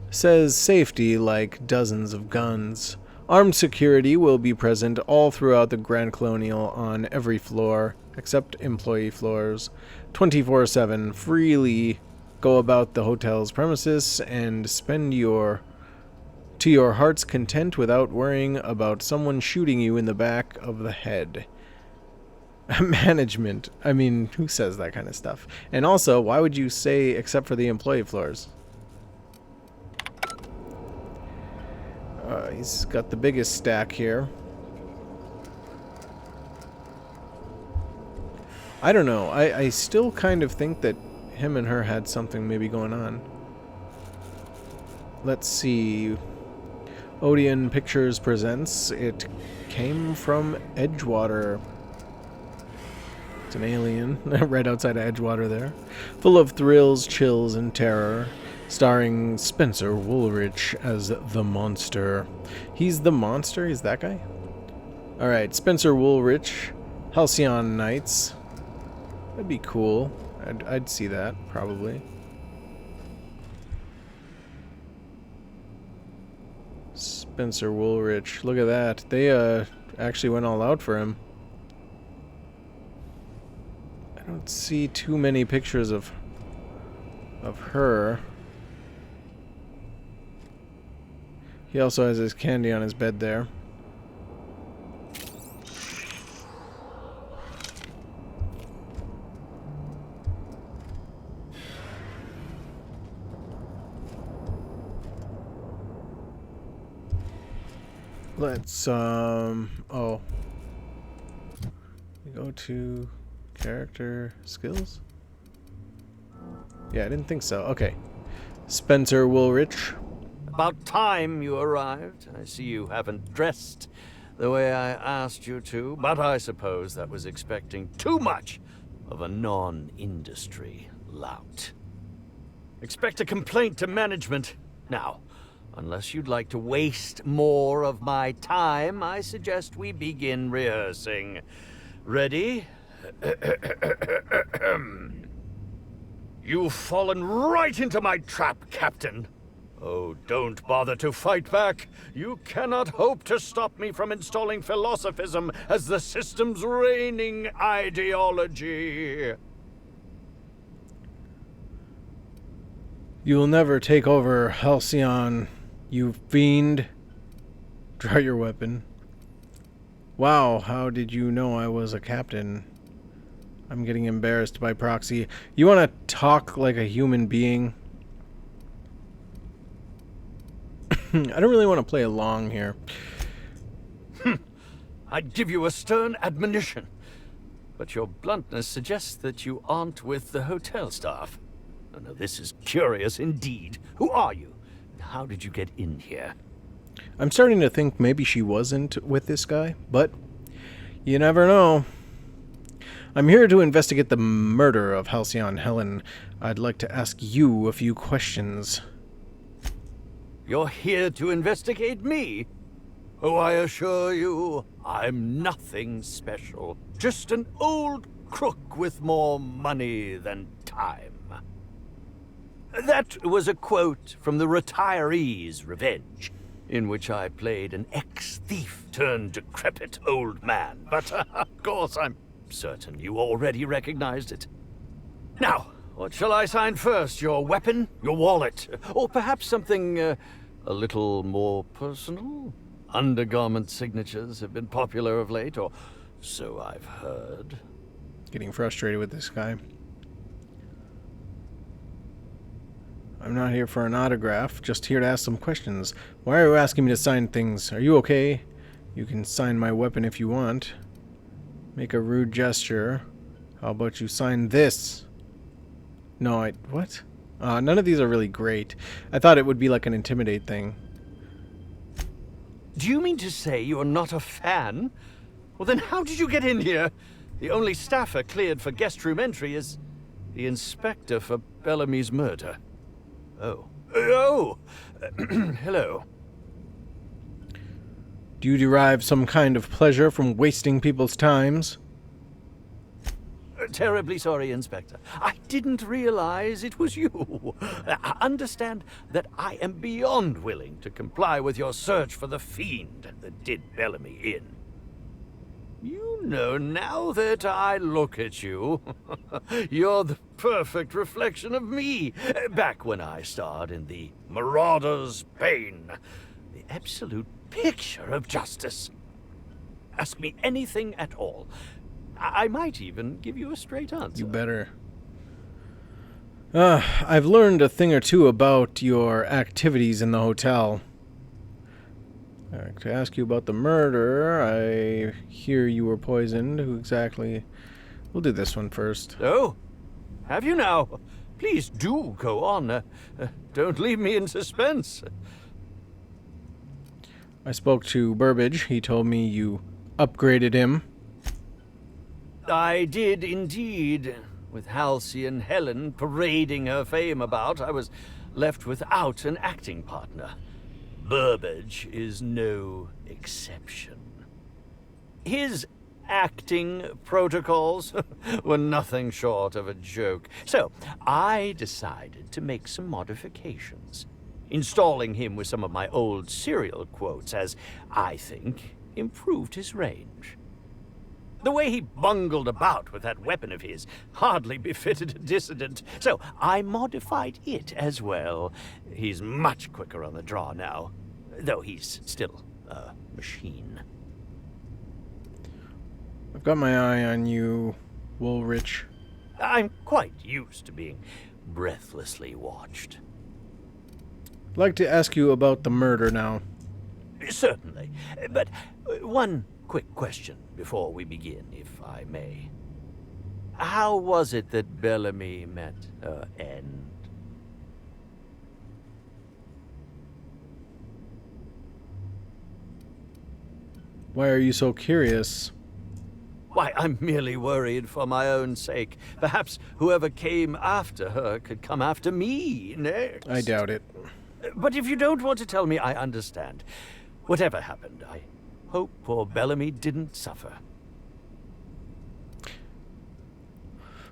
says safety like dozens of guns. Armed security will be present all throughout the Grand Colonial on every floor, except employee floors. 24/7, freely go about the hotel's premises and spend to your heart's content without worrying about someone shooting you in the back of the head. Management. I mean, who says that kind of stuff? And also, why would you say except for the employee floors? He's got the biggest stack here. I don't know. I still kind of think that him and her had something maybe going on. Let's see. Odeon Pictures presents. It came from Edgewater. It's an alien right outside of Edgewater there. Full of thrills, chills, and terror. Starring Spencer Woolrich as the monster. He's the monster? He's that guy? Alright, Spencer Woolrich. Halcyon Knights. That'd be cool. I'd see that, probably. Spencer Woolrich. Look at that. They actually went all out for him. I don't see too many pictures of her. He also has his candy on his bed there. Let's, oh. We go to character skills? Yeah, I didn't think so. Okay. Spencer Woolrich. About time you arrived. I see you haven't dressed the way I asked you to, but I suppose that was expecting too much of a non-industry lout. Expect a complaint to management. Now, unless you'd like to waste more of my time, I suggest we begin rehearsing. Ready? You've fallen right into my trap, Captain. Oh, don't bother to fight back. You cannot hope to stop me from installing philosophism as the system's reigning ideology. You will never take over Halcyon, you fiend. Draw your weapon. Wow, how did you know I was a captain? I'm getting embarrassed by proxy. You want to talk like a human being? I don't really want to play along here. I'd give you a stern admonition, but your bluntness suggests that you aren't with the hotel staff. Oh, no, this is curious indeed. Who are you? How did you get in here? I'm starting to think maybe she wasn't with this guy, but you never know. I'm here to investigate the murder of Halcyon Helen. I'd like to ask you a few questions. You're here to investigate me? Oh, I assure you, I'm nothing special. Just an old crook with more money than time. That was a quote from The Retiree's Revenge, in which I played an ex-thief turned decrepit old man. But, of course, I'm certain you already recognized it. Now, what shall I sign first? Your weapon? Your wallet? Or perhaps something, a little more personal? Undergarment signatures have been popular of late, or so I've heard. Getting frustrated with this guy. I'm not here for an autograph, just here to ask some questions. Why are you asking me to sign things? Are you okay? You can sign my weapon if you want. Make a rude gesture. How about you sign this? No, what? None of these are really great. I thought it would be like an intimidate thing. Do you mean to say you're not a fan? Well, then how did you get in here? The only staffer cleared for guest room entry is the inspector for Bellamy's murder. Oh. Oh! Hello. Do you derive some kind of pleasure from wasting people's times? Terribly sorry, Inspector. I didn't realize it was you. Understand that I am beyond willing to comply with your search for the fiend that did Bellamy in. You know, now that I look at you, you're the perfect reflection of me, back when I starred in the Marauder's Bane, the absolute picture of justice. Ask me anything at all. I might even give you a straight answer. You better. I've learned a thing or two about your activities in the hotel. To ask you about the murder, I hear you were poisoned. Who exactly? We'll do this one first. Oh, have you now? Please do go on. Don't leave me in suspense. I spoke to Burbage. He told me you upgraded him. I did indeed. With Halcyon Helen parading her fame about, I was left without an acting partner. Burbage is no exception. His acting protocols were nothing short of a joke. So I decided to make some modifications, installing him with some of my old serial quotes as, I think, improved his range. The way he bungled about with that weapon of his hardly befitted a dissident, so I modified it as well. He's much quicker on the draw now, though he's still a machine. I've got my eye on you, Woolrich. I'm quite used to being breathlessly watched. I'd like to ask you about the murder now. Certainly, but one quick question before we begin, if I may. How was it that Bellamy met her end? Why are you so curious? Why, I'm merely worried for my own sake. Perhaps whoever came after her could come after me next. I doubt it. But if you don't want to tell me, I understand. Whatever happened, I hope poor Bellamy didn't suffer.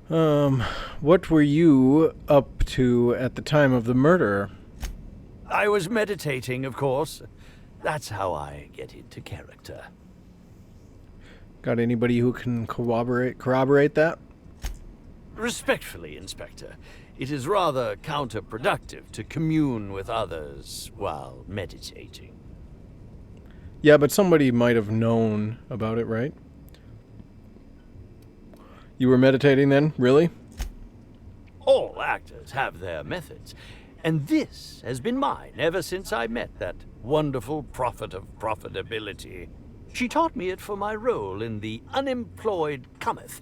What were you up to at the time of the murder? I was meditating, of course. That's how I get into character. Got anybody who can corroborate that? Respectfully, Inspector, it is rather counterproductive to commune with others while meditating. Yeah, but somebody might have known about it, right? You were meditating then? Really? All actors have their methods, and this has been mine ever since I met that wonderful prophet of profitability. She taught me it for my role in The Unemployed Cometh.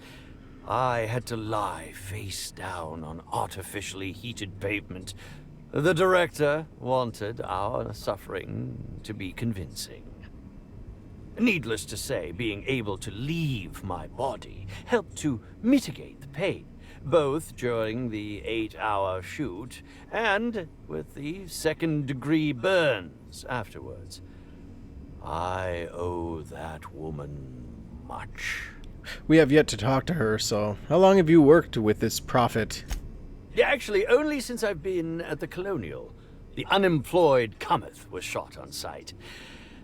I had to lie face down on artificially heated pavement. The director wanted our suffering to be convincing. Needless to say, being able to leave my body helped to mitigate the pain, both during the 8-hour shoot and with the second-degree burns afterwards. I owe that woman much. We have yet to talk to her, so how long have you worked with this prophet? Yeah, actually, only since I've been at the Colonial. The unemployed cometh was shot on sight.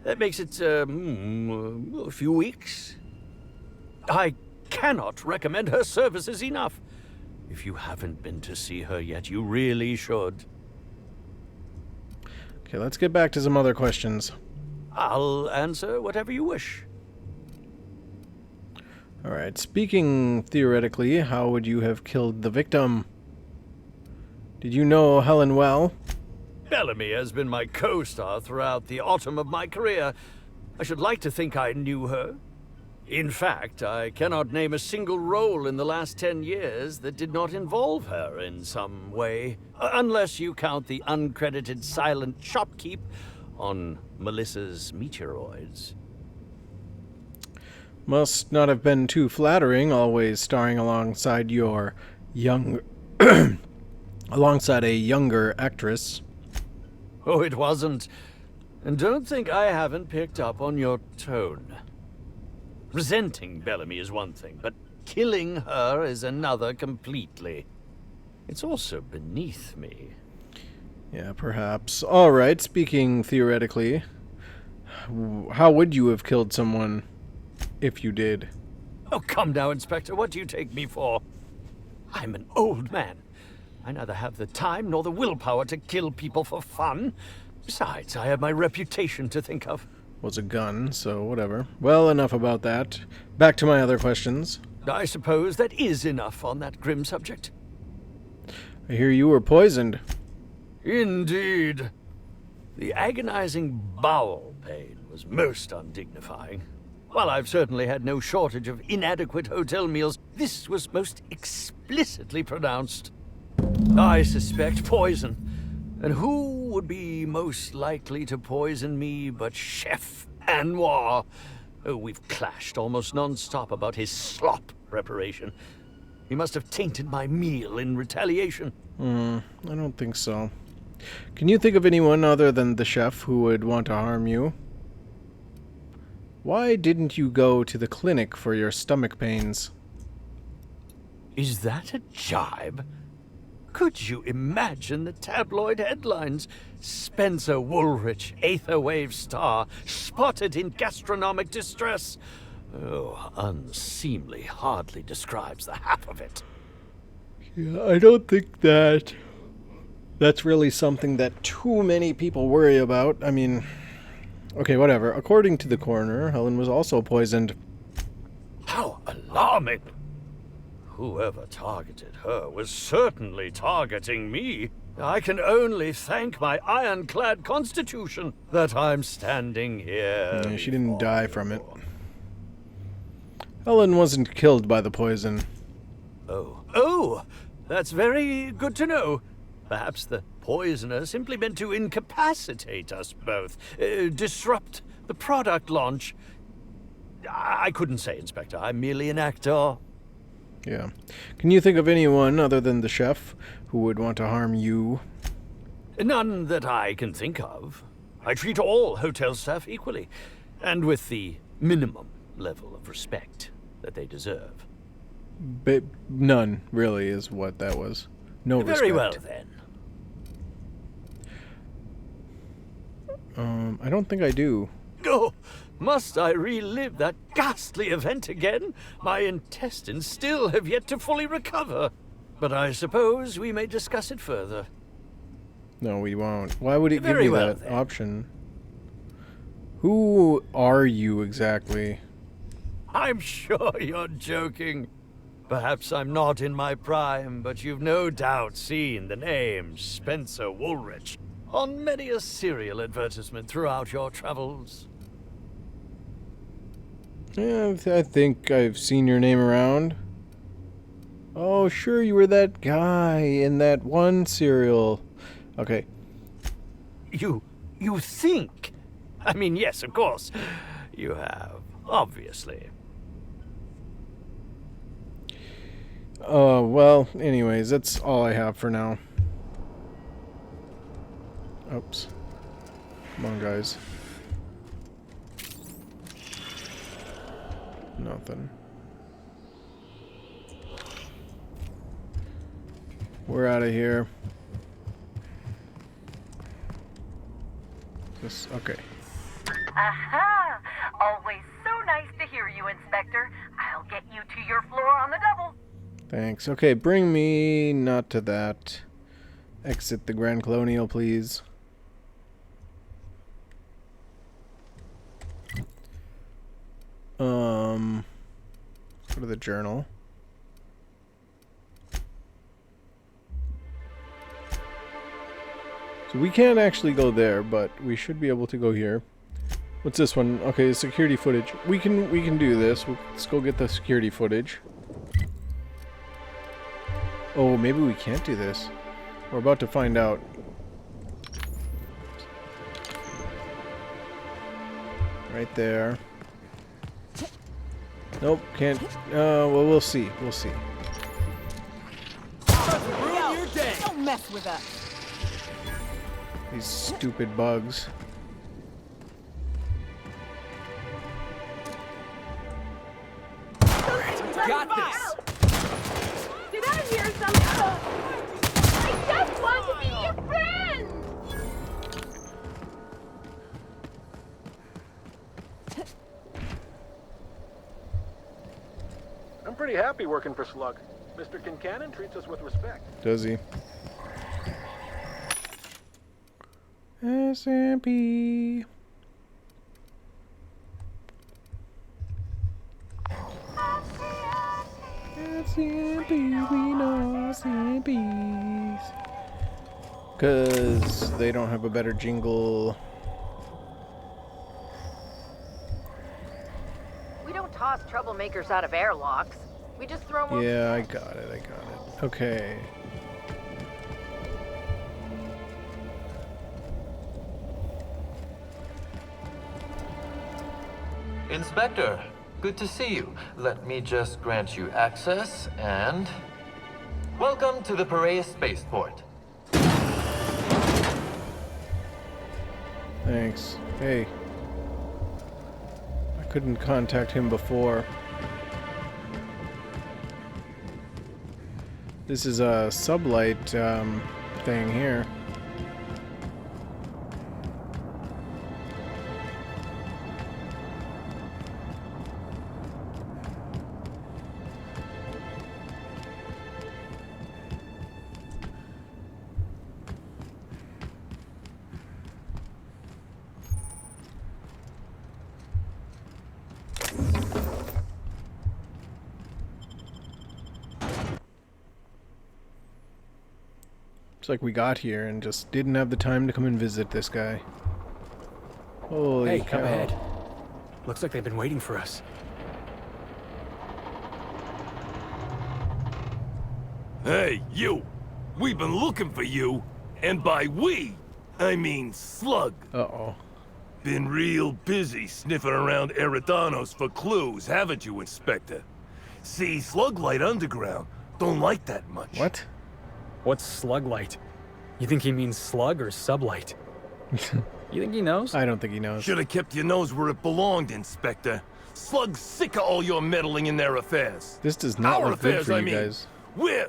That makes it, a few weeks. I cannot recommend her services enough. If you haven't been to see her yet, you really should. Okay, let's get back to some other questions. I'll answer whatever you wish. Alright, speaking theoretically, how would you have killed the victim? Did you know Helen well? Bellamy has been my co-star throughout the autumn of my career. I should like to think I knew her. In fact, I cannot name a single role in the last 10 years that did not involve her in some way, unless you count the uncredited silent shopkeep on Melissa's meteoroids. Must not have been too flattering, always starring alongside your young... alongside a younger actress. Oh, it wasn't. And don't think I haven't picked up on your tone. Resenting Bellamy is one thing, but killing her is another completely. It's also beneath me. Yeah, perhaps. Alright, speaking theoretically, how would you have killed someone if you did? Oh, come now, Inspector. What do you take me for? I'm an old man. I neither have the time nor the willpower to kill people for fun. Besides, I have my reputation to think of. Was a gun, so whatever. Well, enough about that. Back to my other questions. I suppose that is enough on that grim subject. I hear you were poisoned. Indeed. The agonizing bowel pain was most undignifying. While I've certainly had no shortage of inadequate hotel meals, this was most explicitly pronounced. I suspect poison. And who would be most likely to poison me but Chef Anwar? Oh, we've clashed almost non-stop about his slop preparation. He must have tainted my meal in retaliation. I don't think so. Can you think of anyone other than the chef who would want to harm you? Why didn't you go to the clinic for your stomach pains? Is that a jibe? Could you imagine the tabloid headlines? Spencer Woolrich, Aetherwave star, spotted in gastronomic distress. Oh, unseemly hardly describes the half of it. Yeah, I don't think that's really something that too many people worry about. I mean, okay, whatever. According to the coroner, Helen was also poisoned. How alarming! Whoever targeted her was certainly targeting me. I can only thank my ironclad constitution that I'm standing here. Yeah, she didn't die from it. Helen wasn't killed by the poison. Oh, that's very good to know. Perhaps the poisoner simply meant to incapacitate us both, disrupt the product launch. I couldn't say, Inspector. I'm merely an actor. Yeah. Can you think of anyone other than the chef who would want to harm you? None that I can think of. I treat all hotel staff equally, and with the minimum level of respect that they deserve. But none, really, is what that was. No respect. Very well, then. I don't think I do. Oh, must I relive that ghastly event again? My intestines still have yet to fully recover. But I suppose we may discuss it further. No, we won't. Why would it give Very me well, that then. option? Who are you exactly? I'm sure you're joking. Perhaps I'm not in my prime, but you've no doubt seen the name Spencer Woolrich on many a serial advertisement throughout your travels. Yeah, I think I've seen your name around. Oh, sure, you were that guy in that one serial. Okay. You think? I mean, yes, of course. You have, obviously. Well, anyways, that's all I have for now. Oops. Come on, guys. Nothing. We're out of here. This, okay. Aha! Always so nice to hear you, Inspector. I'll get you to your floor on the double. Thanks. Okay, bring me not to that. Exit the Grand Colonial, please. Go to the journal. So we can't actually go there, but we should be able to go here. What's this one? Okay, security footage. We can do this. Let's go get the security footage. Oh, maybe we can't do this. We're about to find out. Right there. Nope, can't. Well, we'll see. We'll see. Ruin your day. Don't mess with us. These stupid bugs. Got this. Did I hear something? I just want to be your friend! I'm pretty happy working for Slug. Mr. Kincannon treats us with respect. Does he? SMP. SMP, we know SMPs. Because they don't have a better jingle. We don't toss troublemakers out of airlocks. We just throw them. Yeah, I got it. I got it. Okay. Inspector, good to see you. Let me just grant you access and... Welcome to the Piraeus Spaceport. Thanks. Hey. I couldn't contact him before. This is a sublight thing here. It's like we got here and just didn't have the time to come and visit this guy. Holy Hey, cow. up ahead. Looks like they've been waiting for us. Hey, you! We've been looking for you, and by we, I mean Slug. Uh-oh. Been real busy sniffing around Eridanos for clues, haven't you, Inspector? See, Slug Light Underground don't like that much. What? What's slug light? You think he means slug or sublight? You think he knows? I don't think he knows. Should have kept your nose where it belonged, Inspector. Slug's sick of all your meddling in their affairs. This does not Our look good affairs, for I you mean. guys. We're...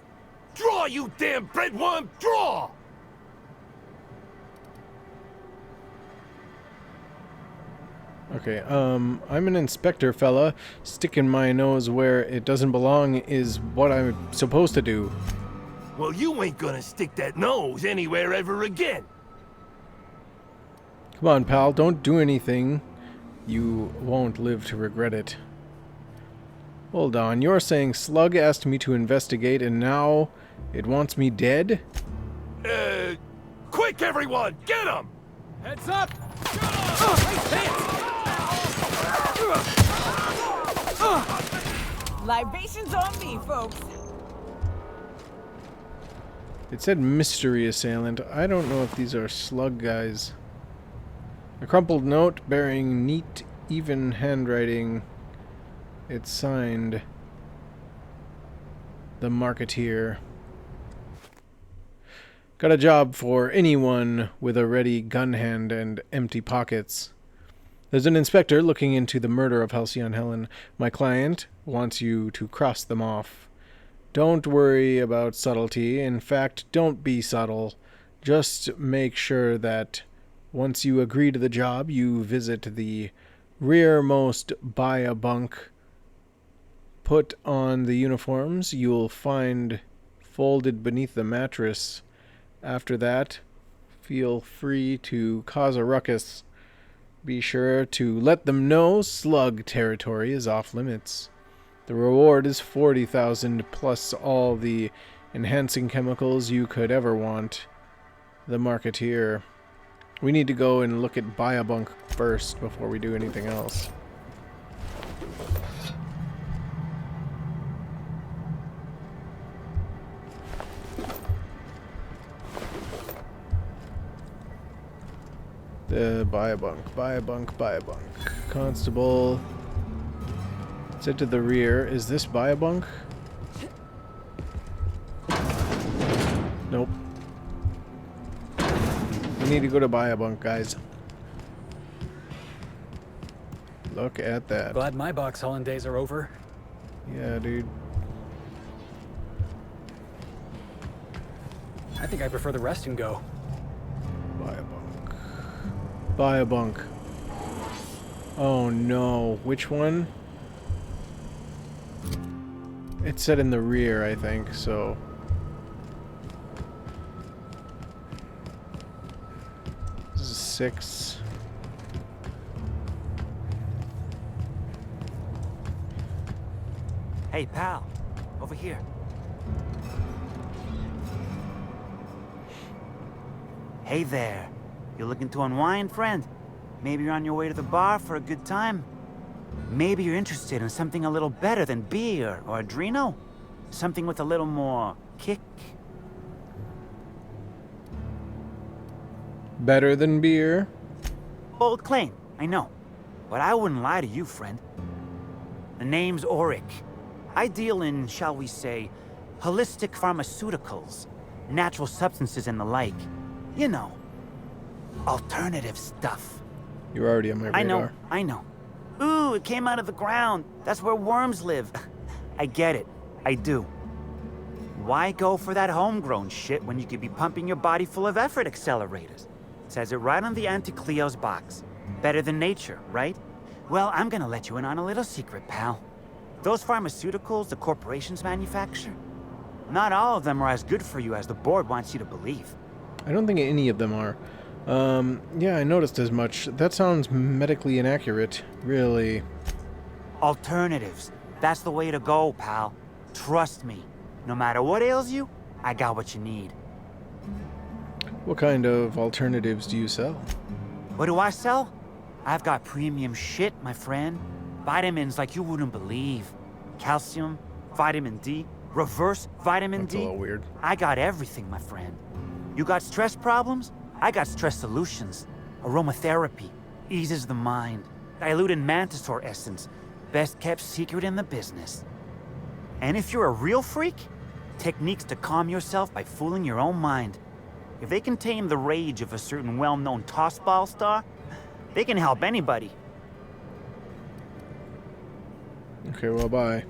Draw, you damn breadworm, draw! Okay, I'm an inspector, fella. Sticking my nose where it doesn't belong is what I'm supposed to do. Well, you ain't gonna stick that nose anywhere ever again. Come on, pal, don't do anything. You won't live to regret it. Hold on, you're saying Slug asked me to investigate and now it wants me dead? Quick, everyone, get him! Heads up! Libations on me, folks. It said mystery assailant. I don't know if these are Slug guys. A crumpled note bearing neat, even handwriting. It's signed The Marketeer. Got a job for anyone with a ready gun hand and empty pockets. There's an inspector looking into the murder of Halcyon Helen. My client wants you to cross them off. Don't worry about subtlety. In fact, don't be subtle. Just make sure that once you agree to the job, you visit the rearmost buy a bunk. Put on the uniforms you'll find folded beneath the mattress. After that, feel free to cause a ruckus. Be sure to let them know slug territory is off limits. The reward is 40,000 plus all the enhancing chemicals you could ever want. The Marketeer. We need to go and look at Buy-A-Bunk first before we do anything else. The Buy-A-Bunk, Buy-A-Bunk, Buy-A-Bunk. Constable. Set to the rear. Is this Buy-A-Bunk? Nope. We need to go to Buy-A-Bunk, guys. Look at that. Glad my box hauling days are over. Yeah, dude. I think I prefer the rest and go. Buy-A-Bunk. Buy-A-Bunk. Oh no. Which one? It's set in the rear, I think, so... This is 6. Hey, pal. Over here. Hey there. You looking to unwind, friend? Maybe you're on your way to the bar for a good time? Maybe you're interested in something a little better than beer or Adreno? Something with a little more kick? Better than beer? Bold claim, I know. But I wouldn't lie to you, friend. The name's Woolrich. I deal in, shall we say, holistic pharmaceuticals, natural substances and the like. You know, alternative stuff. You're already on my radar. I know. Ooh, it came out of the ground. That's where worms live. I get it. I do. Why go for that homegrown shit when you could be pumping your body full of effort accelerators? Says it right on the Anti-Cleo's box. Better than nature, right? Well, I'm gonna let you in on a little secret, pal. Those pharmaceuticals the corporations manufacture, not all of them are as good for you as the board wants you to believe. I don't think any of them are. Yeah, I noticed as much. That sounds medically inaccurate, really. Alternatives. That's the way to go, pal. Trust me. No matter what ails you, I got what you need. What kind of alternatives do you sell? What do I sell? I've got premium shit, my friend. Vitamins like you wouldn't believe. Calcium, vitamin D, reverse vitamin D. That's a little weird. I got everything, my friend. You got stress problems? I got stress solutions. Aromatherapy eases the mind. Diluted mantisaur essence, best kept secret in the business. And if you're a real freak, techniques to calm yourself by fooling your own mind. If they can tame the rage of a certain well-known tossball star, they can help anybody. Okay, well, bye.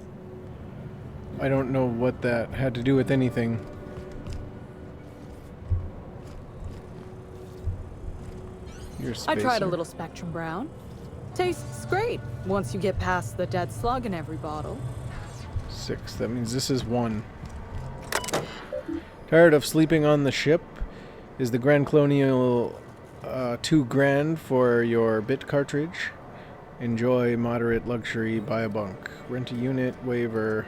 I don't know what that had to do with anything. I tried a little Spectrum Brown. Tastes great once you get past the dead slug in every bottle. 6. That means this is 1. Tired of sleeping on the ship? Is the Grand Colonial too grand for your bit cartridge? Enjoy moderate luxury, buy a bunk. Rent a unit, waiver.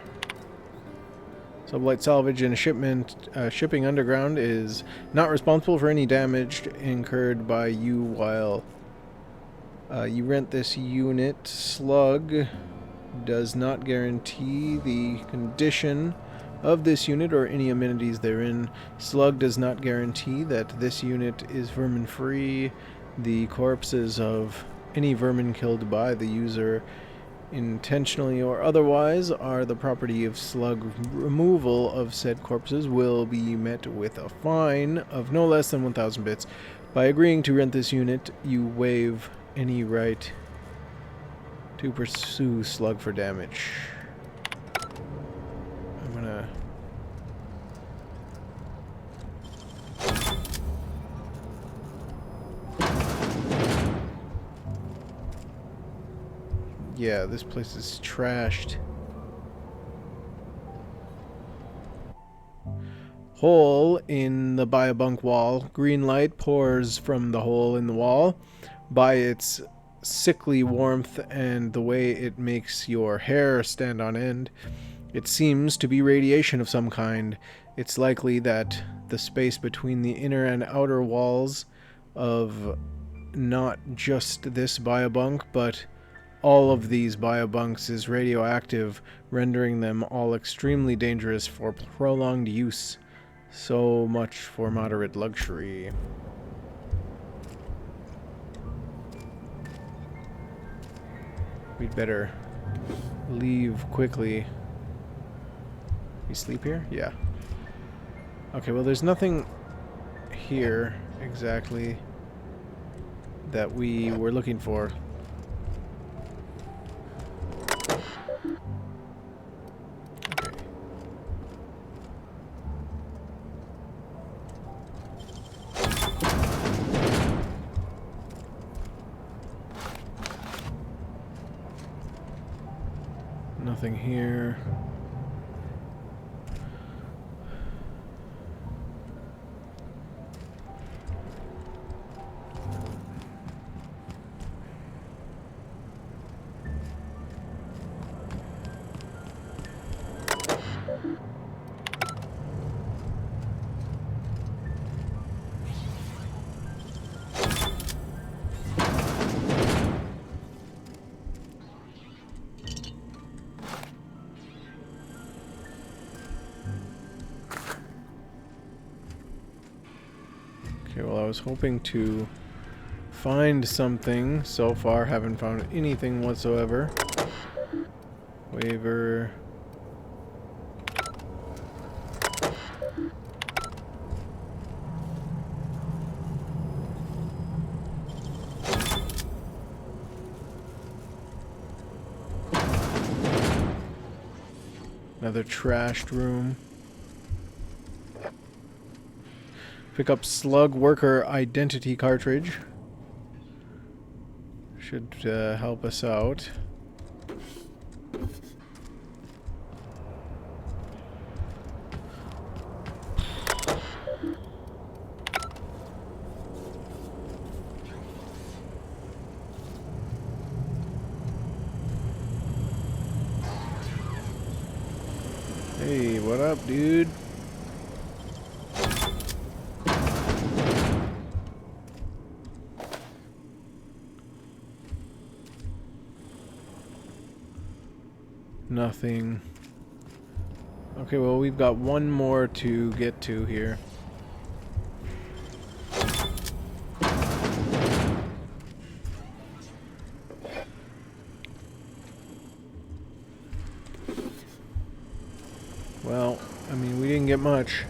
Sublight salvage and shipping underground is not responsible for any damage incurred by you while you rent this unit. Slug does not guarantee the condition of this unit or any amenities therein. Slug does not guarantee that this unit is vermin-free. The corpses of any vermin killed by the user intentionally or otherwise are the property of Slug. Removal of said corpses will be met with a fine of no less than 1,000 bits. By agreeing to rent this unit, you waive any right to pursue Slug for damage. I'm gonna Yeah, this place is trashed. Hole in the biobunk wall. Green light pours from the hole in the wall. By its sickly warmth and the way it makes your hair stand on end, it seems to be radiation of some kind. It's likely that the space between the inner and outer walls of not just this biobunk, but all of these biobunks is radioactive, rendering them all extremely dangerous for prolonged use. So much for moderate luxury. We'd better leave quickly. We sleep here? Yeah. Okay, well there's nothing here exactly that we were looking for. Nothing here. Okay, well I was hoping to find something. So far haven't found anything whatsoever. Waiver. Another trashed room. Pick up slug worker identity cartridge. Should help us out. Hey, what up, dude? Nothing. Okay, well, we've got one more to get to here. Well, I mean, we didn't get much.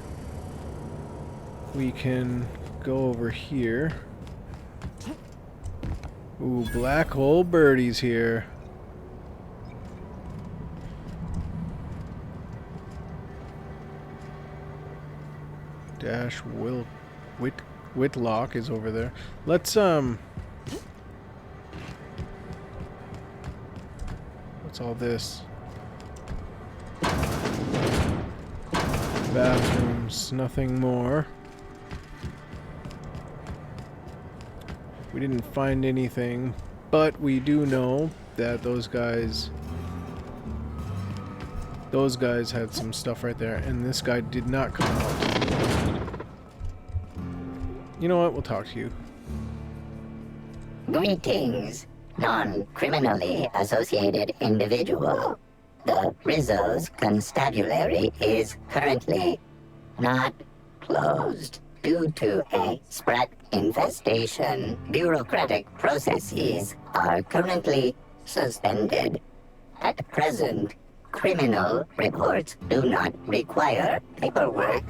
We can go over here. Ooh, black hole Bertie's here. Dash Whitlock is over there. Let's what's all this? Bathrooms, nothing more. We didn't find anything, but we do know that those guys had some stuff right there, and this guy did not come out. You know what? We'll talk to you. Greetings, non-criminally associated individual. The Rizzo's constabulary is currently not closed due to a sprat infestation. Bureaucratic processes are currently suspended. At present, criminal reports do not require paperwork.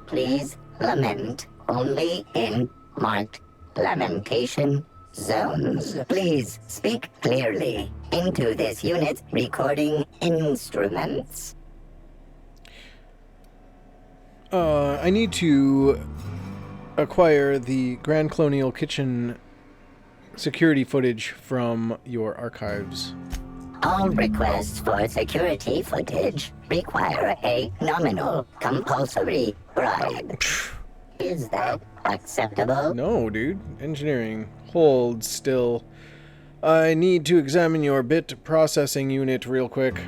Please lament only in marked lamentation zones. Please speak clearly into this unit's recording instruments. I need to acquire the Grand Colonial kitchen security footage from your archives. All requests for security footage require a nominal compulsory bribe. Is that acceptable? No, dude. Engineering. Hold still. I need to examine your bit processing unit real quick.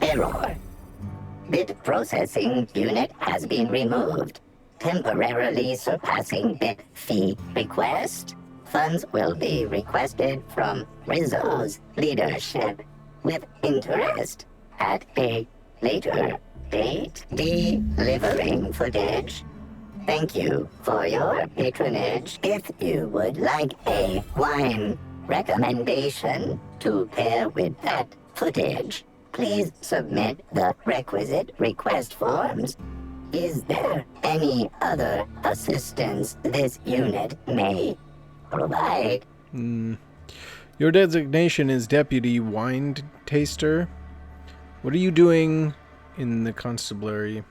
Error. Bit processing unit has been removed, temporarily surpassing bit fee request. Funds will be requested from Rizzo's leadership with interest at a later date. Delivering footage. Thank you for your patronage. If you would like a wine recommendation to pair with that footage, please submit the requisite request forms. Is there any other assistance this unit may provide? Your designation is Deputy Wine Taster. What are you doing in the constabulary?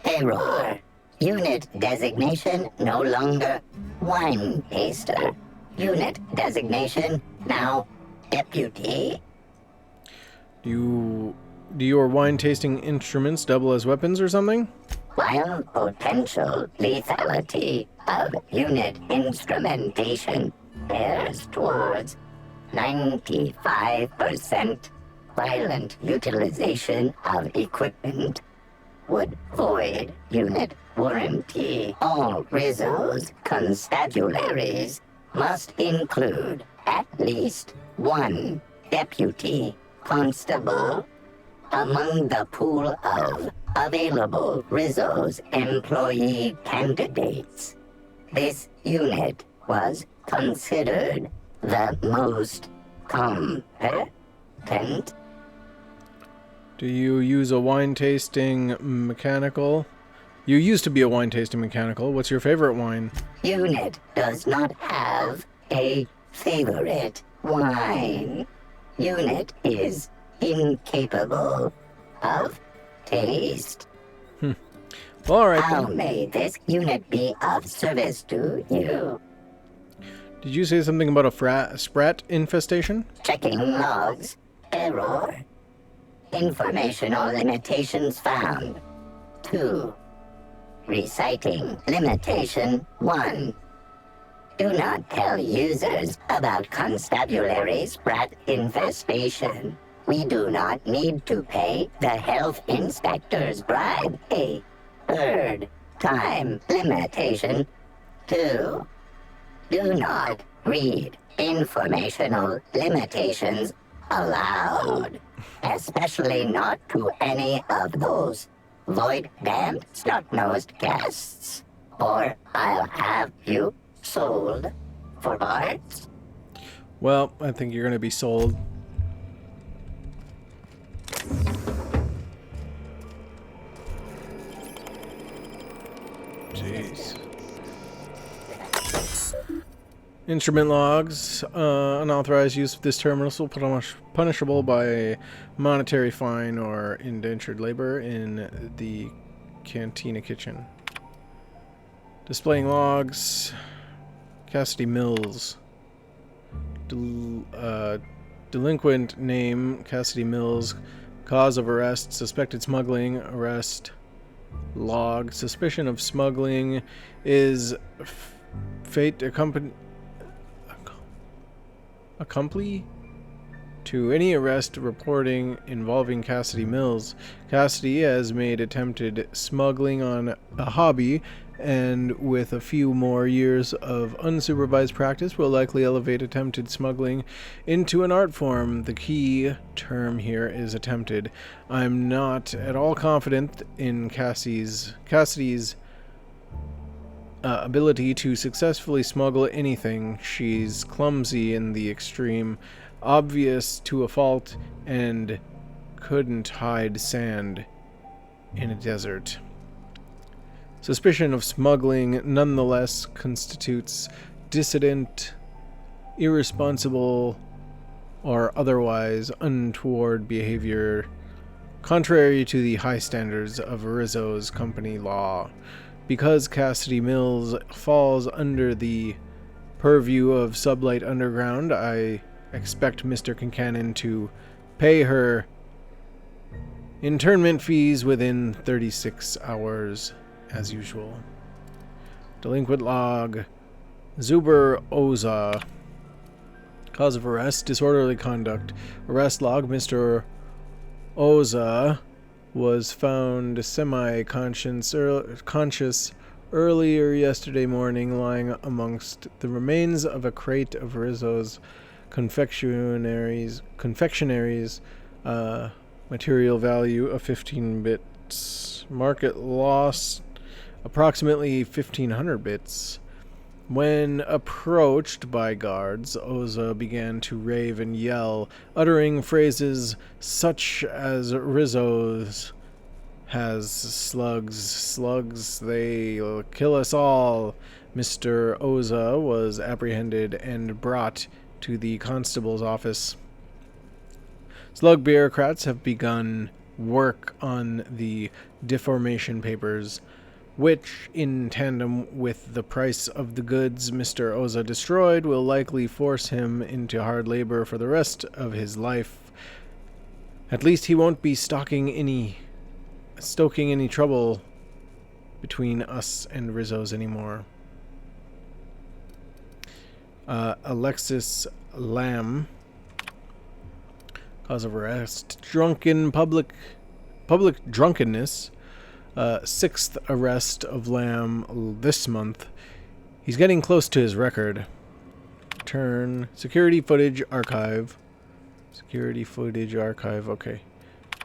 Error. Unit designation no longer Wine Taster. Unit designation now Deputy. Do your wine tasting instruments double as weapons or something? While potential lethality of unit instrumentation bears towards 95%, violent utilization of equipment would void unit warranty. All Rizzo's constabularies must include at least one deputy constable among the pool of available Rizzo's employee candidates. This unit was considered the most competent. Do you use a wine tasting mechanical? You used to be a wine tasting mechanical. What's your favorite wine? Unit does not have a favorite wine. Unit is incapable of taste. All right. How may this unit be of service to you? Did you say something about a sprat infestation? Checking logs. Error. Informational limitations found. 2. Reciting limitation 1. Do not tell users about constabulary sprat infestation. We do not need to pay the health inspector's bribe. A third time limitation 2. Do not read informational limitations aloud, especially not to any of those void-damned snot-nosed guests, or I'll have you sold for parts. Well, I think you're going to be sold. Jeez. Instrument logs. Unauthorized use of this terminal will be punishable by a monetary fine or indentured labor in the cantina kitchen. Displaying logs. Cassidy Mills. Delinquent name Cassidy Mills. Cause of arrest suspected smuggling. Arrest log. Suspicion of smuggling is fate accompany to any arrest reporting involving Cassidy Mills. Cassidy has made attempted smuggling on a hobby, and with a few more years of unsupervised practice will likely elevate attempted smuggling into an art form. The key term here is attempted. I'm not at all confident in Cassidy's ability to successfully smuggle anything. She's clumsy in the extreme, obvious to a fault, and couldn't hide sand in a desert. Suspicion of smuggling nonetheless constitutes dissident, irresponsible, or otherwise untoward behavior contrary to the high standards of Rizzo's company law. Because Cassidy Mills falls under the purview of Sublight Underground, I expect Mr. Kincannon to pay her internment fees within 36 hours, as usual. Delinquent log. Zuber Oza. Cause of arrest, disorderly conduct. Arrest log, Mr. Oza was found semi-conscious earlier yesterday morning, lying amongst the remains of a crate of Rizzo's confectionaries, material value of 15 bits. Market loss approximately 1,500 bits. When approached by guards, Oza began to rave and yell, uttering phrases such as Rizzo's has slugs, they'll kill us all. Mr. Oza was apprehended and brought to the constable's office. Slug bureaucrats have begun work on the deformation papers, which, in tandem with the price of the goods Mr. Oza destroyed, will likely force him into hard labor for the rest of his life. At least he won't be stoking any trouble between us and Rizzo's anymore. Alexis Lamb. Cause of arrest. Public drunkenness. 6th arrest of Lamb this month. He's getting close to his record. Return. Security footage archive. Okay.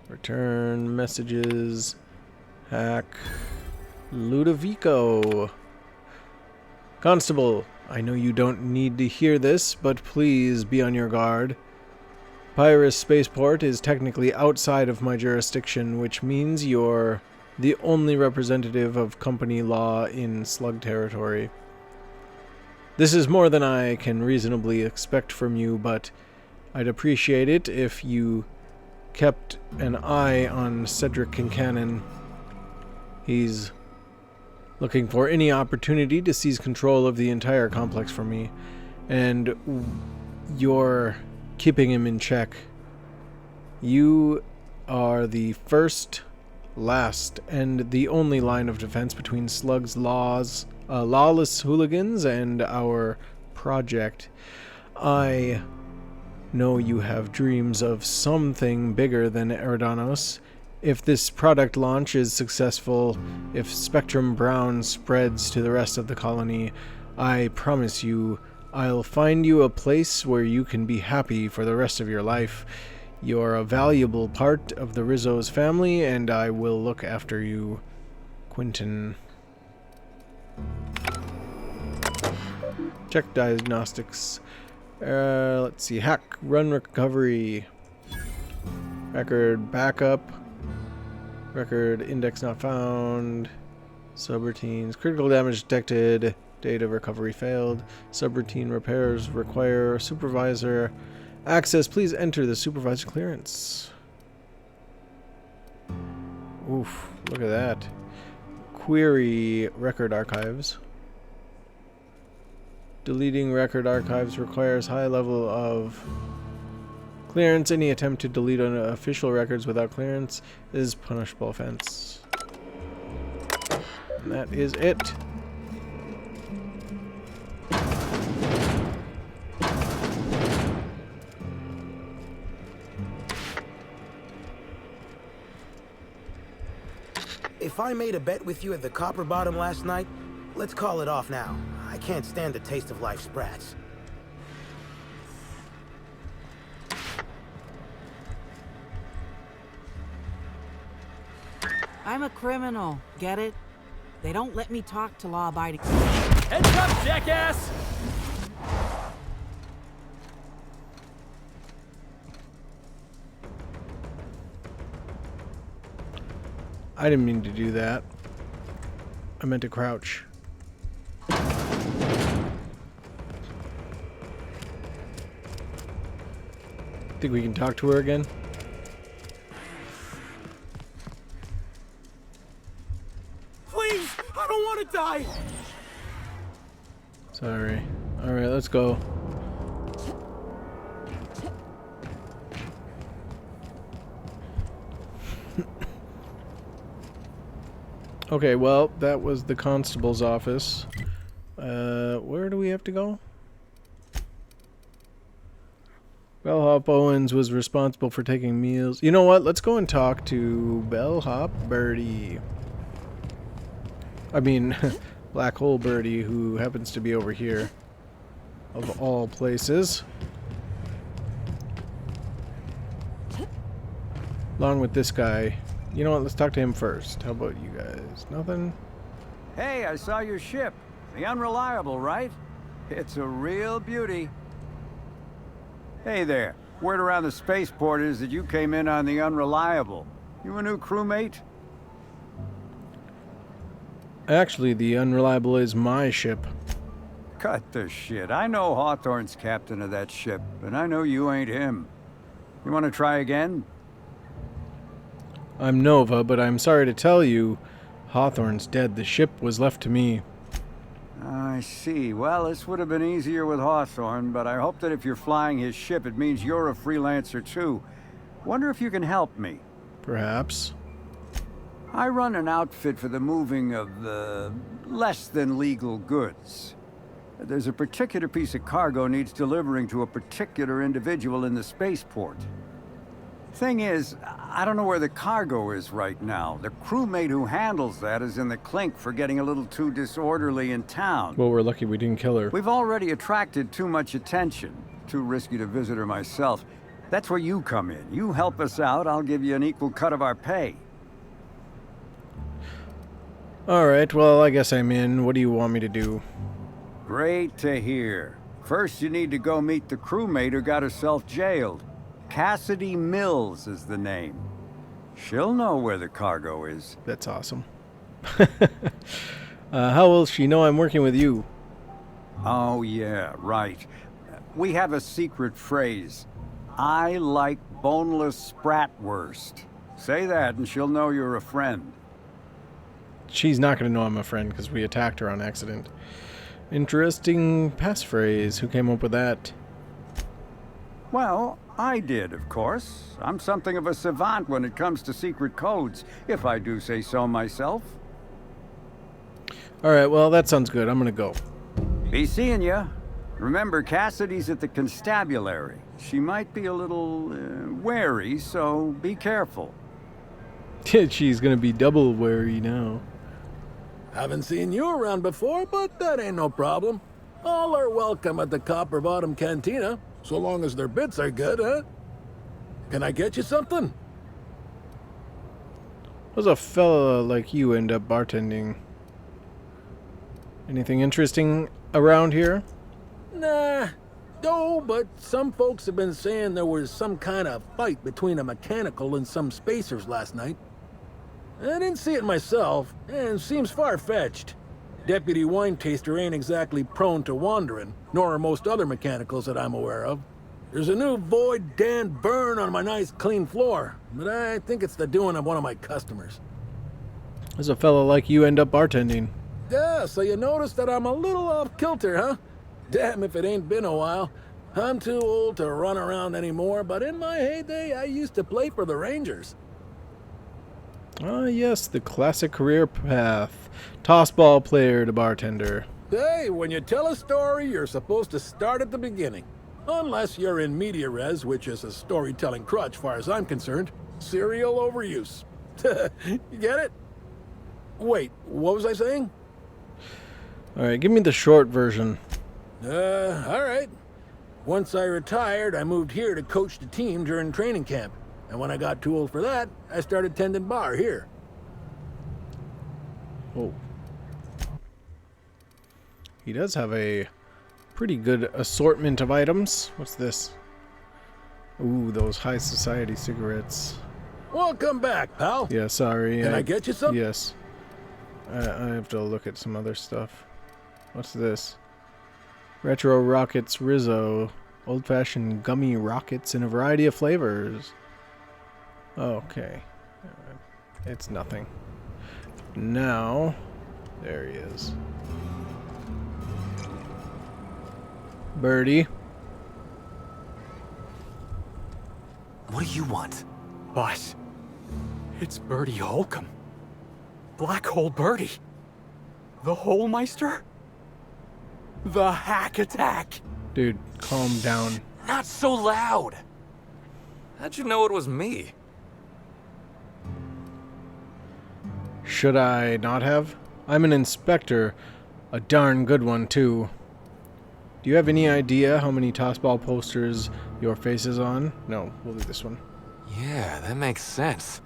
Return messages. Hack. Ludovico. Constable, I know you don't need to hear this, but please be on your guard. Pyrrhus Spaceport is technically outside of my jurisdiction, which means you're the only representative of company law in Slug territory. This is more than I can reasonably expect from you, but I'd appreciate it if you kept an eye on Cedric Kincannon. He's looking for any opportunity to seize control of the entire complex from me, and you're keeping him in check. You are the first, last, and the only line of defense between Slug's lawless hooligans and our project. I know you have dreams of something bigger than Eridanos. If this product launch is successful, if Spectrum Brown spreads to the rest of the colony, I promise you I'll find you a place where you can be happy for the rest of your life. You're a valuable part of the Rizzo's family, and I will look after you. Quentin. Check diagnostics. Let's see. Hack. Run recovery. Record backup. Record index not found. Subroutines. Critical damage detected. Data recovery failed. Subroutine repairs require supervisor access. Please enter the supervisor clearance. Oof, look at that. Query record archives. Deleting record archives requires high level of clearance. Any attempt to delete official records without clearance is punishable offense. And that is it. If I made a bet with you at the Copper Bottom last night, let's call it off now. I can't stand the taste of life sprats. I'm a criminal, get it? They don't let me talk to law-abiding... Heads up, jackass! I didn't mean to do that. I meant to crouch. Think we can talk to her again? Please! I don't want to die! Sorry. Alright, let's go. Okay, well, that was the constable's office. Where do we have to go? Bellhop Owens was responsible for taking meals. You know what? Let's go and talk to Bellhop Bertie. I mean, Black Hole Bertie, who happens to be over here. Of all places. Along with this guy. You know what? Let's talk to him first. How about you guys? Nothing? Hey, I saw your ship. The Unreliable, right? It's a real beauty. Hey there. Word around the spaceport is that you came in on the Unreliable. You a new crewmate? Actually, the Unreliable is my ship. Cut the shit. I know Hawthorne's captain of that ship, and I know you ain't him. You want to try again? I'm Nova, but I'm sorry to tell you, Hawthorne's dead. The ship was left to me. I see. Well, this would have been easier with Hawthorne, but I hope that if you're flying his ship, it means you're a freelancer too. Wonder if you can help me. Perhaps. I run an outfit for the moving of less than legal goods. There's a particular piece of cargo needs delivering to a particular individual in the spaceport. Thing is, I don't know where the cargo is right now. The crewmate who handles that is in the clink for getting a little too disorderly in town. Well, we're lucky we didn't kill her. We've already attracted too much attention. Too risky to visit her myself. That's where you come in. You help us out, I'll give you an equal cut of our pay. Alright, well, I guess I'm in. What do you want me to do? Great to hear. First, you need to go meet the crewmate who got herself jailed. Cassidy Mills is the name. She'll know where the cargo is. That's awesome. How will she know I'm working with you? Oh, yeah, right. We have a secret phrase. I like boneless spratwurst. Say that and she'll know you're a friend. She's not going to know I'm a friend because we attacked her on accident. Interesting passphrase. Who came up with that? Well, I did, of course. I'm something of a savant when it comes to secret codes, if I do say so myself. Alright, well, that sounds good. I'm going to go. Be seeing ya. Remember, Cassidy's at the constabulary. She might be a little wary, so be careful. She's going to be double wary now. Haven't seen you around before, but that ain't no problem. All are welcome at the Copper Bottom Cantina, so long as their bits are good, huh? Can I get you something? How's a fella like you end up bartending? Anything interesting around here? Nah. No, but some folks have been saying there was some kind of fight between a mechanical and some spacers last night. I didn't see it myself, and seems far-fetched. Deputy Wine Taster ain't exactly prone to wandering, nor are most other mechanicals that I'm aware of. There's a new Void Dan burn on my nice clean floor, but I think it's the doing of one of my customers. How's a fella like you end up bartending? Yeah, so you notice that I'm a little off kilter, huh? Damn if it ain't been a while. I'm too old to run around anymore, but in my heyday, I used to play for the Rangers. Ah, yes, the classic career path. Tossball player to bartender. Hey, when you tell a story, you're supposed to start at the beginning. Unless you're in media res, which is a storytelling crutch far as I'm concerned. Serial overuse. You get it? Wait, what was I saying? Alright, give me the short version. Alright. Once I retired, I moved here to coach the team during training camp. And when I got too old for that, I started tending bar here. Oh. He does have a pretty good assortment of items. What's this? Ooh, those high society cigarettes. Welcome back, pal. Yeah, sorry. Can I get you some? Yes. I have to look at some other stuff. What's this? Retro Rockets Rizzo. Old-fashioned gummy rockets in a variety of flavors. Okay. It's nothing. Now, there he is. Bertie. What do you want? Boss, it's Bertie Holcomb. Black Hole Bertie. The Holmeister? The hack attack. Dude, calm down. Not so loud. How'd you know it was me? Should I not have? I'm an inspector. A darn good one, too. Do you have any idea how many tossball posters your face is on? No, we'll do this one. Yeah, that makes sense.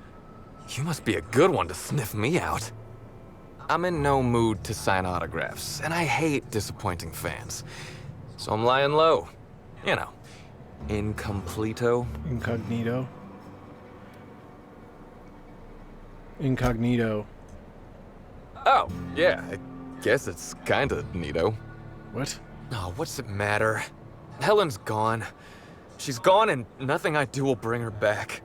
You must be a good one to sniff me out. I'm in no mood to sign autographs, and I hate disappointing fans. So I'm lying low. You know, incognito. Incognito. Incognito. Oh, yeah, I guess it's kinda neato. What? Oh, what's it matter? Helen's gone. She's gone and nothing I do will bring her back.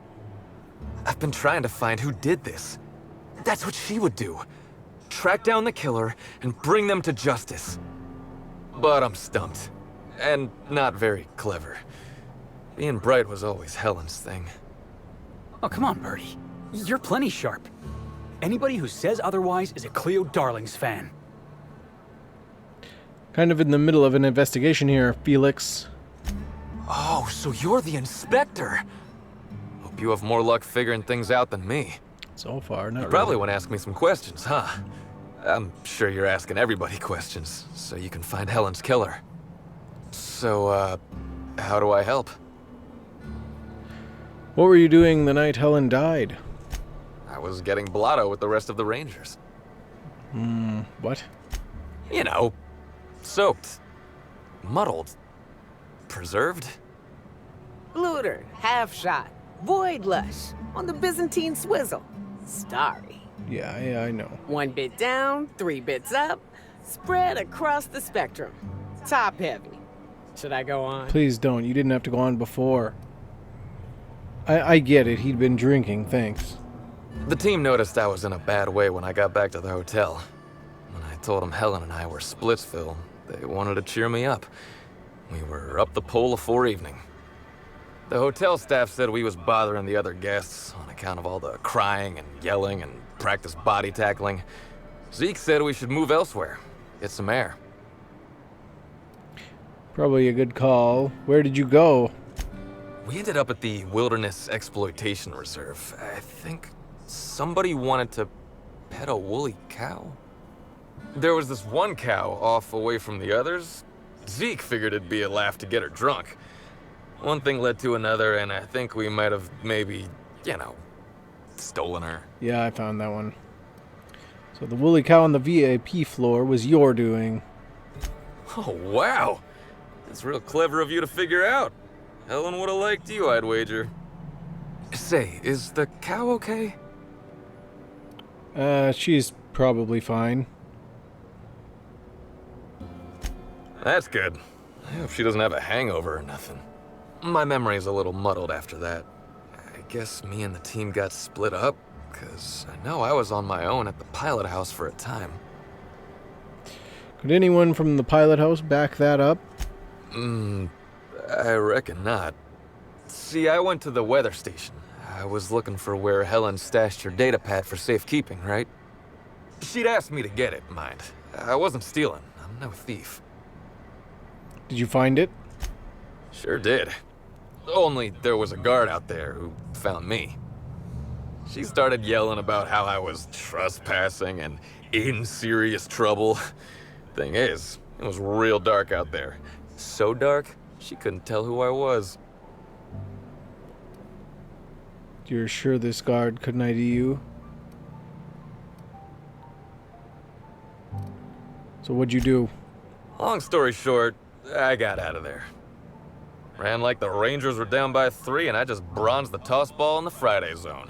I've been trying to find who did this. That's what she would do. Track down the killer and bring them to justice. But I'm stumped. And not very clever. Being bright was always Helen's thing. Oh, come on, Bertie. You're plenty sharp. Anybody who says otherwise is a Cleo Darlings fan. Kind of in the middle of an investigation here, Felix. Oh, so you're the inspector. Hope you have more luck figuring things out than me. So far, not You probably really. want to ask me some questions, huh? I'm sure you're asking everybody questions, so you can find Helen's killer. So, how do I help? What were you doing the night Helen died? I was getting blotto with the rest of the Rangers. What? You know, soaked, muddled, preserved. Bluter, half shot, void lush, on the Byzantine swizzle. Starry. Yeah, I know. 1 bit down, 3 bits up, spread across the spectrum. Top heavy. Should I go on? Please don't. You didn't have to go on before. I get it. He'd been drinking, thanks. The team noticed I was in a bad way when I got back to the hotel. When I told them Helen and I were Splitsville, they wanted to cheer me up. We were up the pole afore evening. The hotel staff said we was bothering the other guests on account of all the crying and yelling and practice body tackling. Zeke said we should move elsewhere, get some air. Probably a good call. Where did you go? We ended up at the Wilderness Exploitation Reserve. I think somebody wanted to pet a woolly cow. There was this one cow off away from the others. Zeke figured it'd be a laugh to get her drunk. One thing led to another, and I think we might have maybe, you know, stolen her. Yeah, I found that one. So the woolly cow on the VIP floor was your doing. Oh, wow! It's real clever of you to figure out. Helen would have liked you, I'd wager. Say, is the cow okay? She's probably fine. That's good. I hope she doesn't have a hangover or nothing. My memory's a little muddled after that. I guess me and the team got split up, because I know I was on my own at the pilot house for a time. Could anyone from the pilot house back that up? I reckon not. See, I went to the weather station. I was looking for where Helen stashed her data pad for safekeeping, right? She'd asked me to get it, mind. I wasn't stealing. I'm no thief. Did you find it? Sure did. Only there was a guard out there who found me. She started yelling about how I was trespassing and in serious trouble. Thing is, it was real dark out there. So dark, she couldn't tell who I was. You're sure this guard couldn't ID you? So what'd you do? Long story short, I got out of there. Ran like the Rangers were down by 3 and I just bronzed the toss ball in the Friday zone.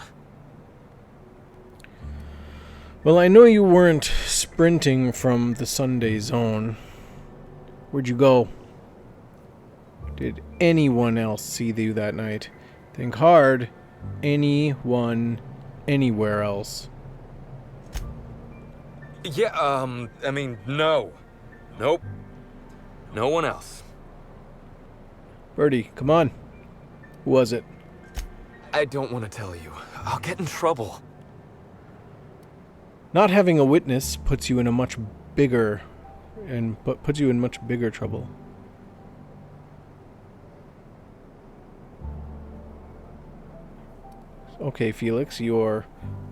Well, I know you weren't sprinting from the Sunday zone. Where'd you go? Did anyone else see you that night? Think hard. Anyone, anywhere else? Yeah, I mean, no. Nope. No one else. Bertie, come on. Who was it? I don't want to tell you. I'll get in trouble. Not having a witness puts you in much bigger trouble. Okay, Felix, you're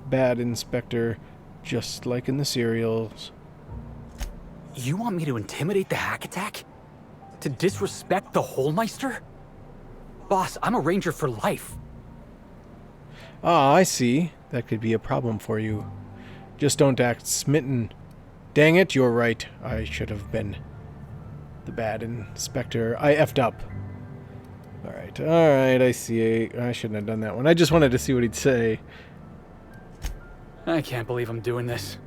bad inspector, just like in the serials. You want me to intimidate the hack attack? To disrespect the Holmeister? Boss, I'm a ranger for life. Ah, I see. That could be a problem for you. Just don't act smitten. Dang it, you're right. I should have been the bad inspector. I effed up. Alright, I see. I shouldn't have done that one. I just wanted to see what he'd say. I can't believe I'm doing this.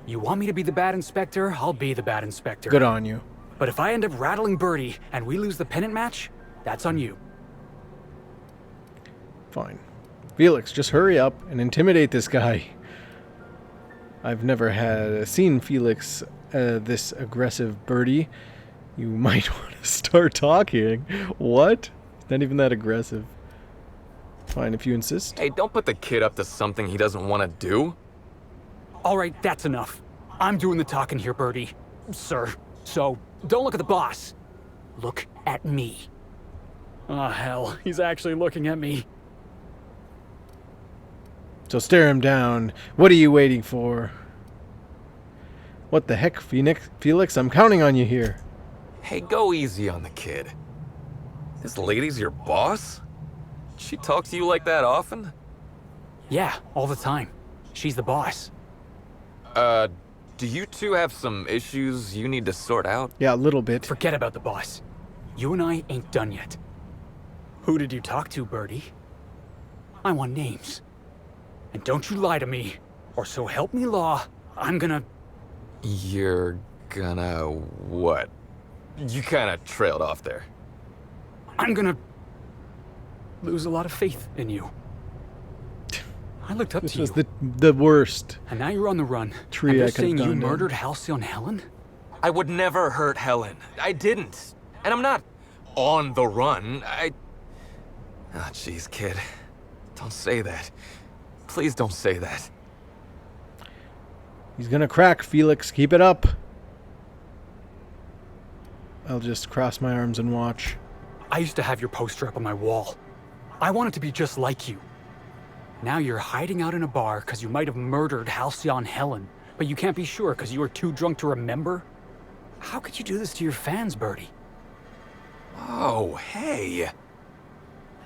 You want me to be the bad inspector? I'll be the bad inspector. Good on you. But if I end up rattling Bertie and we lose the pennant match, that's on you. Fine. Felix, just hurry up and intimidate this guy. I've never seen Felix this aggressive, Bertie. You might want to start talking. What? It's not even that aggressive. Fine, if you insist. Hey, don't put the kid up to something he doesn't want to do. All right, that's enough. I'm doing the talking here, Bertie. Sir. So, don't look at the boss. Look at me. Oh, hell. He's actually looking at me. So stare him down. What are you waiting for? What the heck, Felix? I'm counting on you here. Hey, go easy on the kid. This lady's your boss? She talks to you like that often? Yeah, all the time. She's the boss. Do you two have some issues you need to sort out? Yeah, a little bit. Forget about the boss. You and I ain't done yet. Who did you talk to, Bertie? I want names. And don't you lie to me, or so help me law, I'm gonna... You're gonna what? You kinda trailed off there. I'm gonna... lose a lot of faith in you. I looked up to you. This was the worst. And now you're on the run. Tree and you're I could have saying you gone down. murdered Halcyon Helen? I would never hurt Helen. I didn't. And I'm not on the run. Ah, jeez, kid. Don't say that. Please don't say that. He's gonna crack, Felix. Keep it up. I'll just cross my arms and watch. I used to have your poster up on my wall. I wanted to be just like you. Now you're hiding out in a bar because you might have murdered Halcyon Helen, but you can't be sure because you were too drunk to remember? How could you do this to your fans, Bertie? Oh, hey.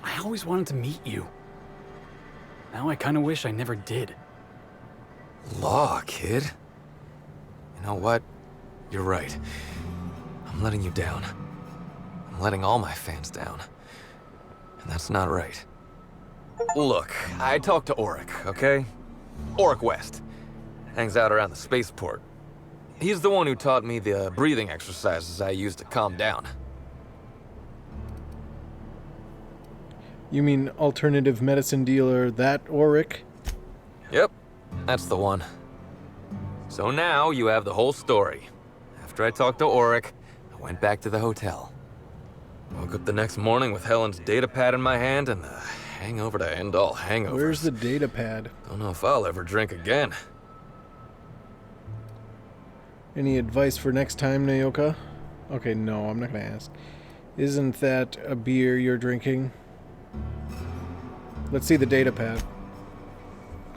I always wanted to meet you. Now I kind of wish I never did. Law, kid. You know what? You're right. I'm letting you down. I'm letting all my fans down. And that's not right. Look, I talked to Woolrich, okay? Woolrich West. Hangs out around the spaceport. He's the one who taught me the breathing exercises I use to calm down. You mean alternative medicine dealer, that Woolrich? Yep, that's the one. So now you have the whole story. After I talked to Woolrich, I went back to the hotel. Woke up the next morning with Helen's data pad in my hand and the hangover to end all hangovers. Where's the data pad? Don't know if I'll ever drink again. Any advice for next time, Naoka? Okay, no, I'm not gonna ask. Isn't that a beer you're drinking? Let's see the data pad.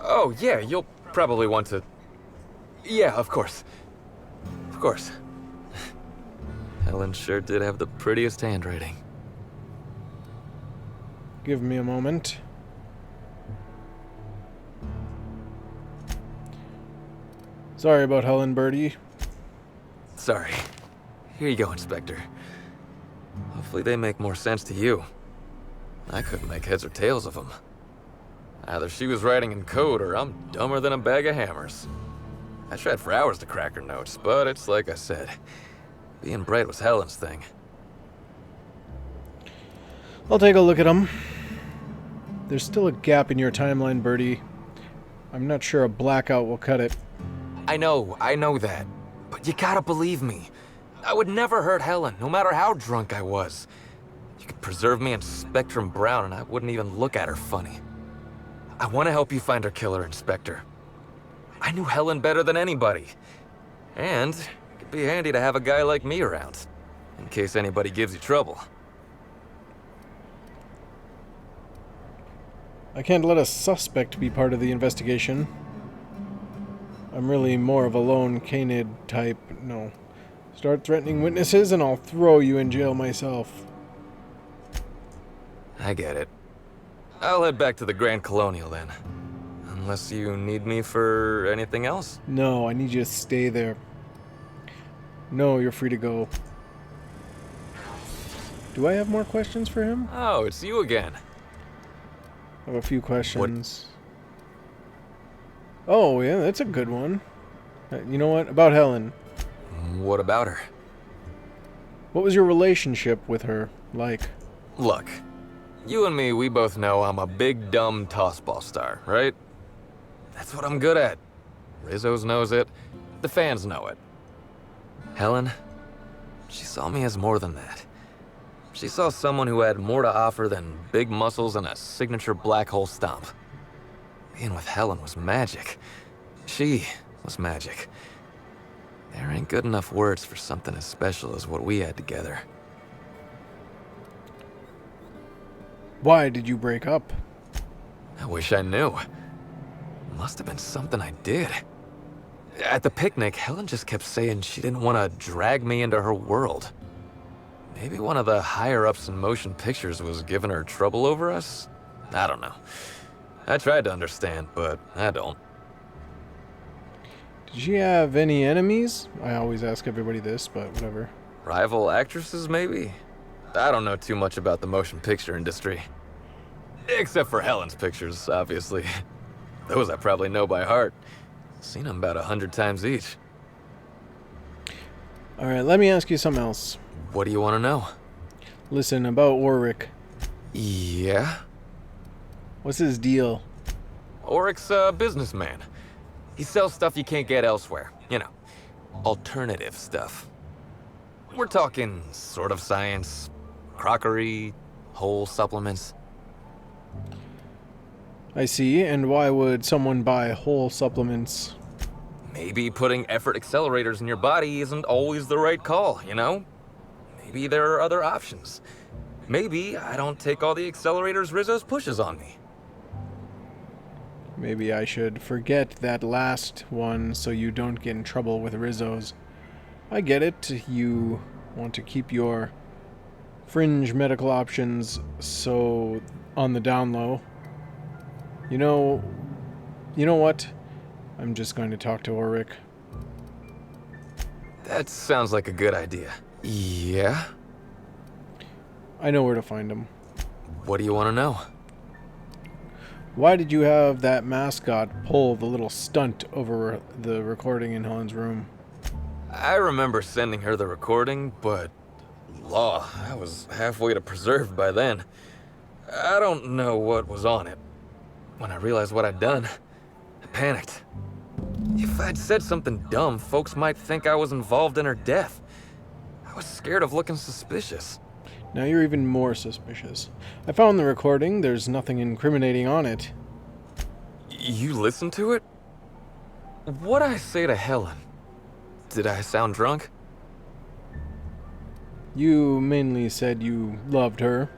Oh, yeah, you'll probably want to... Yeah, of course. Of course. Helen sure did have the prettiest handwriting. Give me a moment. Sorry about Helen, Bertie. Sorry. Here you go, Inspector. Hopefully they make more sense to you. I couldn't make heads or tails of them. Either she was writing in code or I'm dumber than a bag of hammers. I tried for hours to crack her notes, but it's like I said. Being bright was Helen's thing. I'll take a look at them. There's still a gap in your timeline, Bertie. I'm not sure a blackout will cut it. I know that. But you gotta believe me. I would never hurt Helen, no matter how drunk I was. You could preserve me in Spectrum Brown and I wouldn't even look at her funny. I want to help you find her killer, Inspector. I knew Helen better than anybody. And it'd be handy to have a guy like me around, in case anybody gives you trouble. I can't let a suspect be part of the investigation. I'm really more of a lone canid type. No. Start threatening witnesses and I'll throw you in jail myself. I get it. I'll head back to the Grand Colonial then. Unless you need me for anything else? No, I need you to stay there. No, you're free to go. Do I have more questions for him? Oh, it's you again. I have a few questions. Oh, yeah, that's a good one. You know what? About Helen. What about her? What was your relationship with her like? Look, you and me, we both know I'm a big, dumb tossball star, right? That's what I'm good at. Rizzo's knows it. The fans know it. Helen, she saw me as more than that. She saw someone who had more to offer than big muscles and a signature black hole stomp. Being with Helen was magic. She was magic. There ain't good enough words for something as special as what we had together. Why did you break up? I wish I knew. Must have been something I did. At the picnic, Helen just kept saying she didn't want to drag me into her world. Maybe one of the higher-ups in motion pictures was giving her trouble over us? I don't know. I tried to understand, but I don't. Did she have any enemies? I always ask everybody this, but whatever. Rival actresses, maybe? I don't know too much about the motion picture industry. Except for Helen's pictures, obviously. Those I probably know by heart. Seen them about 100 times each. Alright, let me ask you something else. What do you want to know? Listen, about Woolrich. Yeah? What's his deal? Woolrich's a businessman. He sells stuff you can't get elsewhere. You know, alternative stuff. We're talking sort of science, crockery, whole supplements. I see, and why would someone buy whole supplements? Maybe putting effort accelerators in your body isn't always the right call, you know? Maybe there are other options. Maybe I don't take all the accelerators Rizzo's pushes on me. Maybe I should forget that last one so you don't get in trouble with Rizzo's. I get it. You want to keep your fringe medical options so on the down low. You know what? I'm just going to talk to Woolrich. That sounds like a good idea. Yeah? I know where to find him. What do you want to know? Why did you have that mascot pull the little stunt over the recording in Helen's room? I remember sending her the recording, but law, I was halfway to preserved by then. I don't know what was on it. When I realized what I'd done, I panicked. If I'd said something dumb, folks might think I was involved in her death. I was scared of looking suspicious. Now you're even more suspicious. I found the recording. There's nothing incriminating on it. You listened to it? What'd I say to Helen? Did I sound drunk? You mainly said you loved her.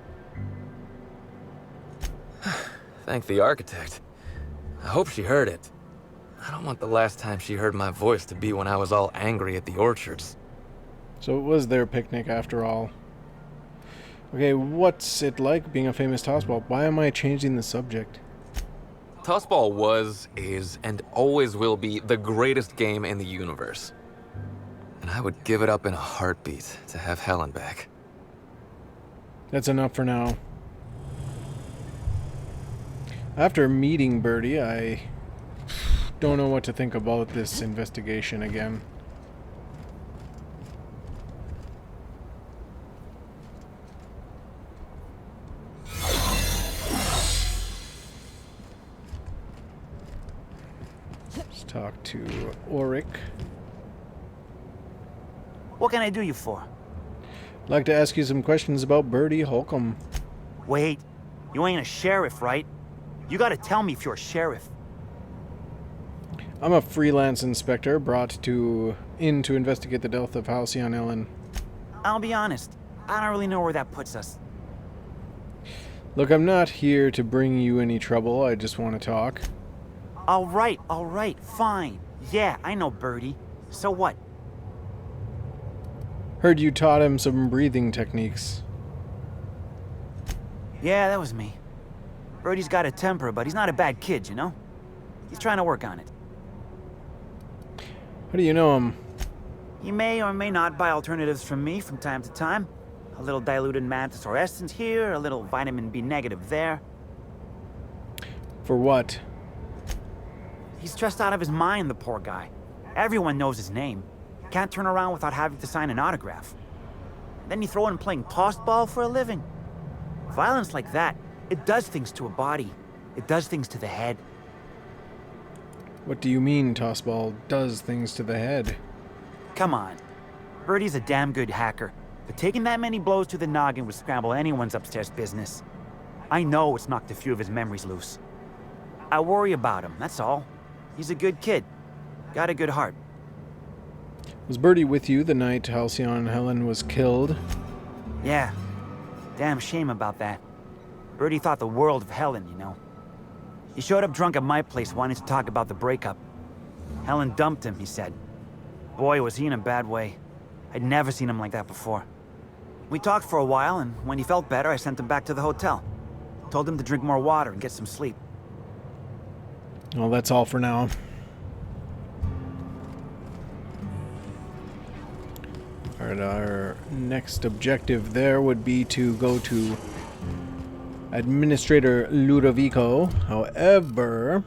Thank the architect. I hope she heard it. I don't want the last time she heard my voice to be when I was all angry at the orchards. So it was their picnic after all. Okay, what's it like being a famous tossball? Why am I changing the subject? Tossball was, is, and always will be the greatest game in the universe. And I would give it up in a heartbeat to have Helen back. That's enough for now. After meeting Bertie, I don't know what to think about this investigation again. Let's talk to Woolrich. What can I do you for? I'd like to ask you some questions about Bertie Holcomb. Wait, you ain't a sheriff, right? You gotta tell me if you're a sheriff. I'm a freelance inspector brought in to investigate the death of Halcyon Helen. I'll be honest, I don't really know where that puts us. Look, I'm not here to bring you any trouble. I just want to talk. All right, fine. Yeah, I know Bertie. So what? Heard you taught him some breathing techniques. Yeah, that was me. Bertie's got a temper, but he's not a bad kid, you know? He's trying to work on it. How do you know him? He may or may not buy alternatives from me from time to time. A little diluted mantisaur essence here, a little vitamin B negative there. For what? He's stressed out of his mind, the poor guy. Everyone knows his name. Can't turn around without having to sign an autograph. Then you throw in playing tossball for a living. Violence like that, it does things to a body. It does things to the head. What do you mean tossball does things to the head? Come on. Bertie's a damn good hacker, but taking that many blows to the noggin would scramble anyone's upstairs business. I know it's knocked a few of his memories loose. I worry about him, that's all. He's a good kid. Got a good heart. Was Bertie with you the night Halcyon Helen was killed? Yeah. Damn shame about that. Bertie thought the world of Helen, you know. He showed up drunk at my place wanting to talk about the breakup. Helen dumped him, he said. Boy, was he in a bad way. I'd never seen him like that before. We talked for a while, and when he felt better, I sent him back to the hotel. Told him to drink more water and get some sleep. Well, that's all for now. Alright, our next objective there would be to go to Administrator Ludovico. However,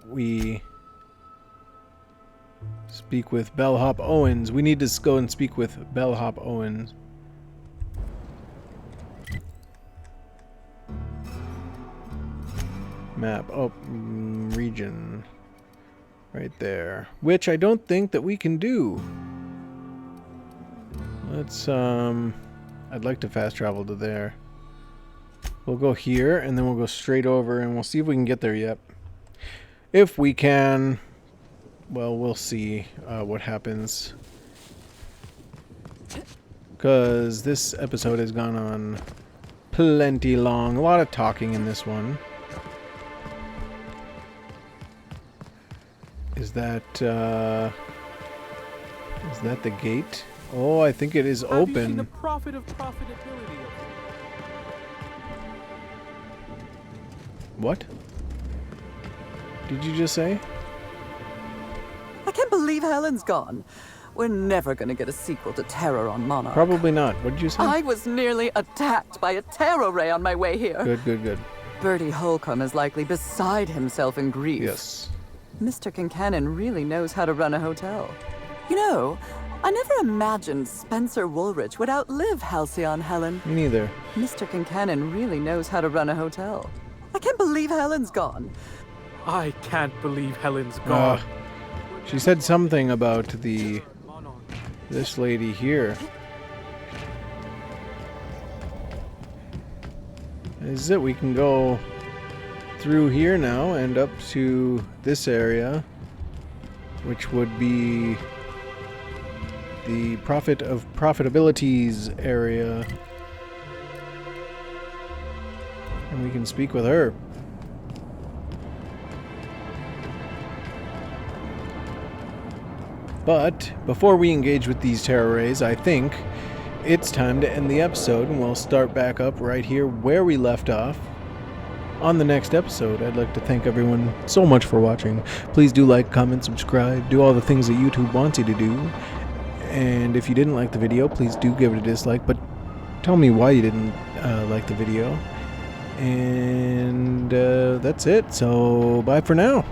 we speak with Bellhop Owens. We need to go and speak with Bellhop Owens. Map. Oh, region. Right there. Which I don't think that we can do. Let's, I'd like to fast travel to there. We'll go here, and then we'll go straight over, and we'll see if we can get there yet. If we can, well, we'll see what happens. Because this episode has gone on plenty long. A lot of talking in this one. Is that the gate? Oh, I think it is open. Have you seen the profit of profitability of What? Did you just say? I can't believe Helen's gone. We're never gonna get a sequel to Terror on Monarch. Probably not. What did you say? I was nearly attacked by a terror ray on my way here. Good. Bertie Holcomb is likely beside himself in grief. Yes. Mr. Kincannon really knows how to run a hotel. You know, I never imagined Spencer Woolrich would outlive Halcyon Helen. Me neither. Mr. Kincannon really knows how to run a hotel. I can't believe Helen's gone. I can't believe Helen's gone. She said something about this lady here. This is it. We can go through here now and up to this area, which would be the profitabilities area, and we can speak with her. But before we engage with these terror rays, I think it's time to end the episode, and we'll start back up right here where we left off on the next episode. I'd like to thank everyone so much for watching. Please do like, comment, subscribe, do all the things that YouTube wants you to do. And if you didn't like the video, please do give it a dislike, but tell me why you didn't like the video. And that's it, so bye for now.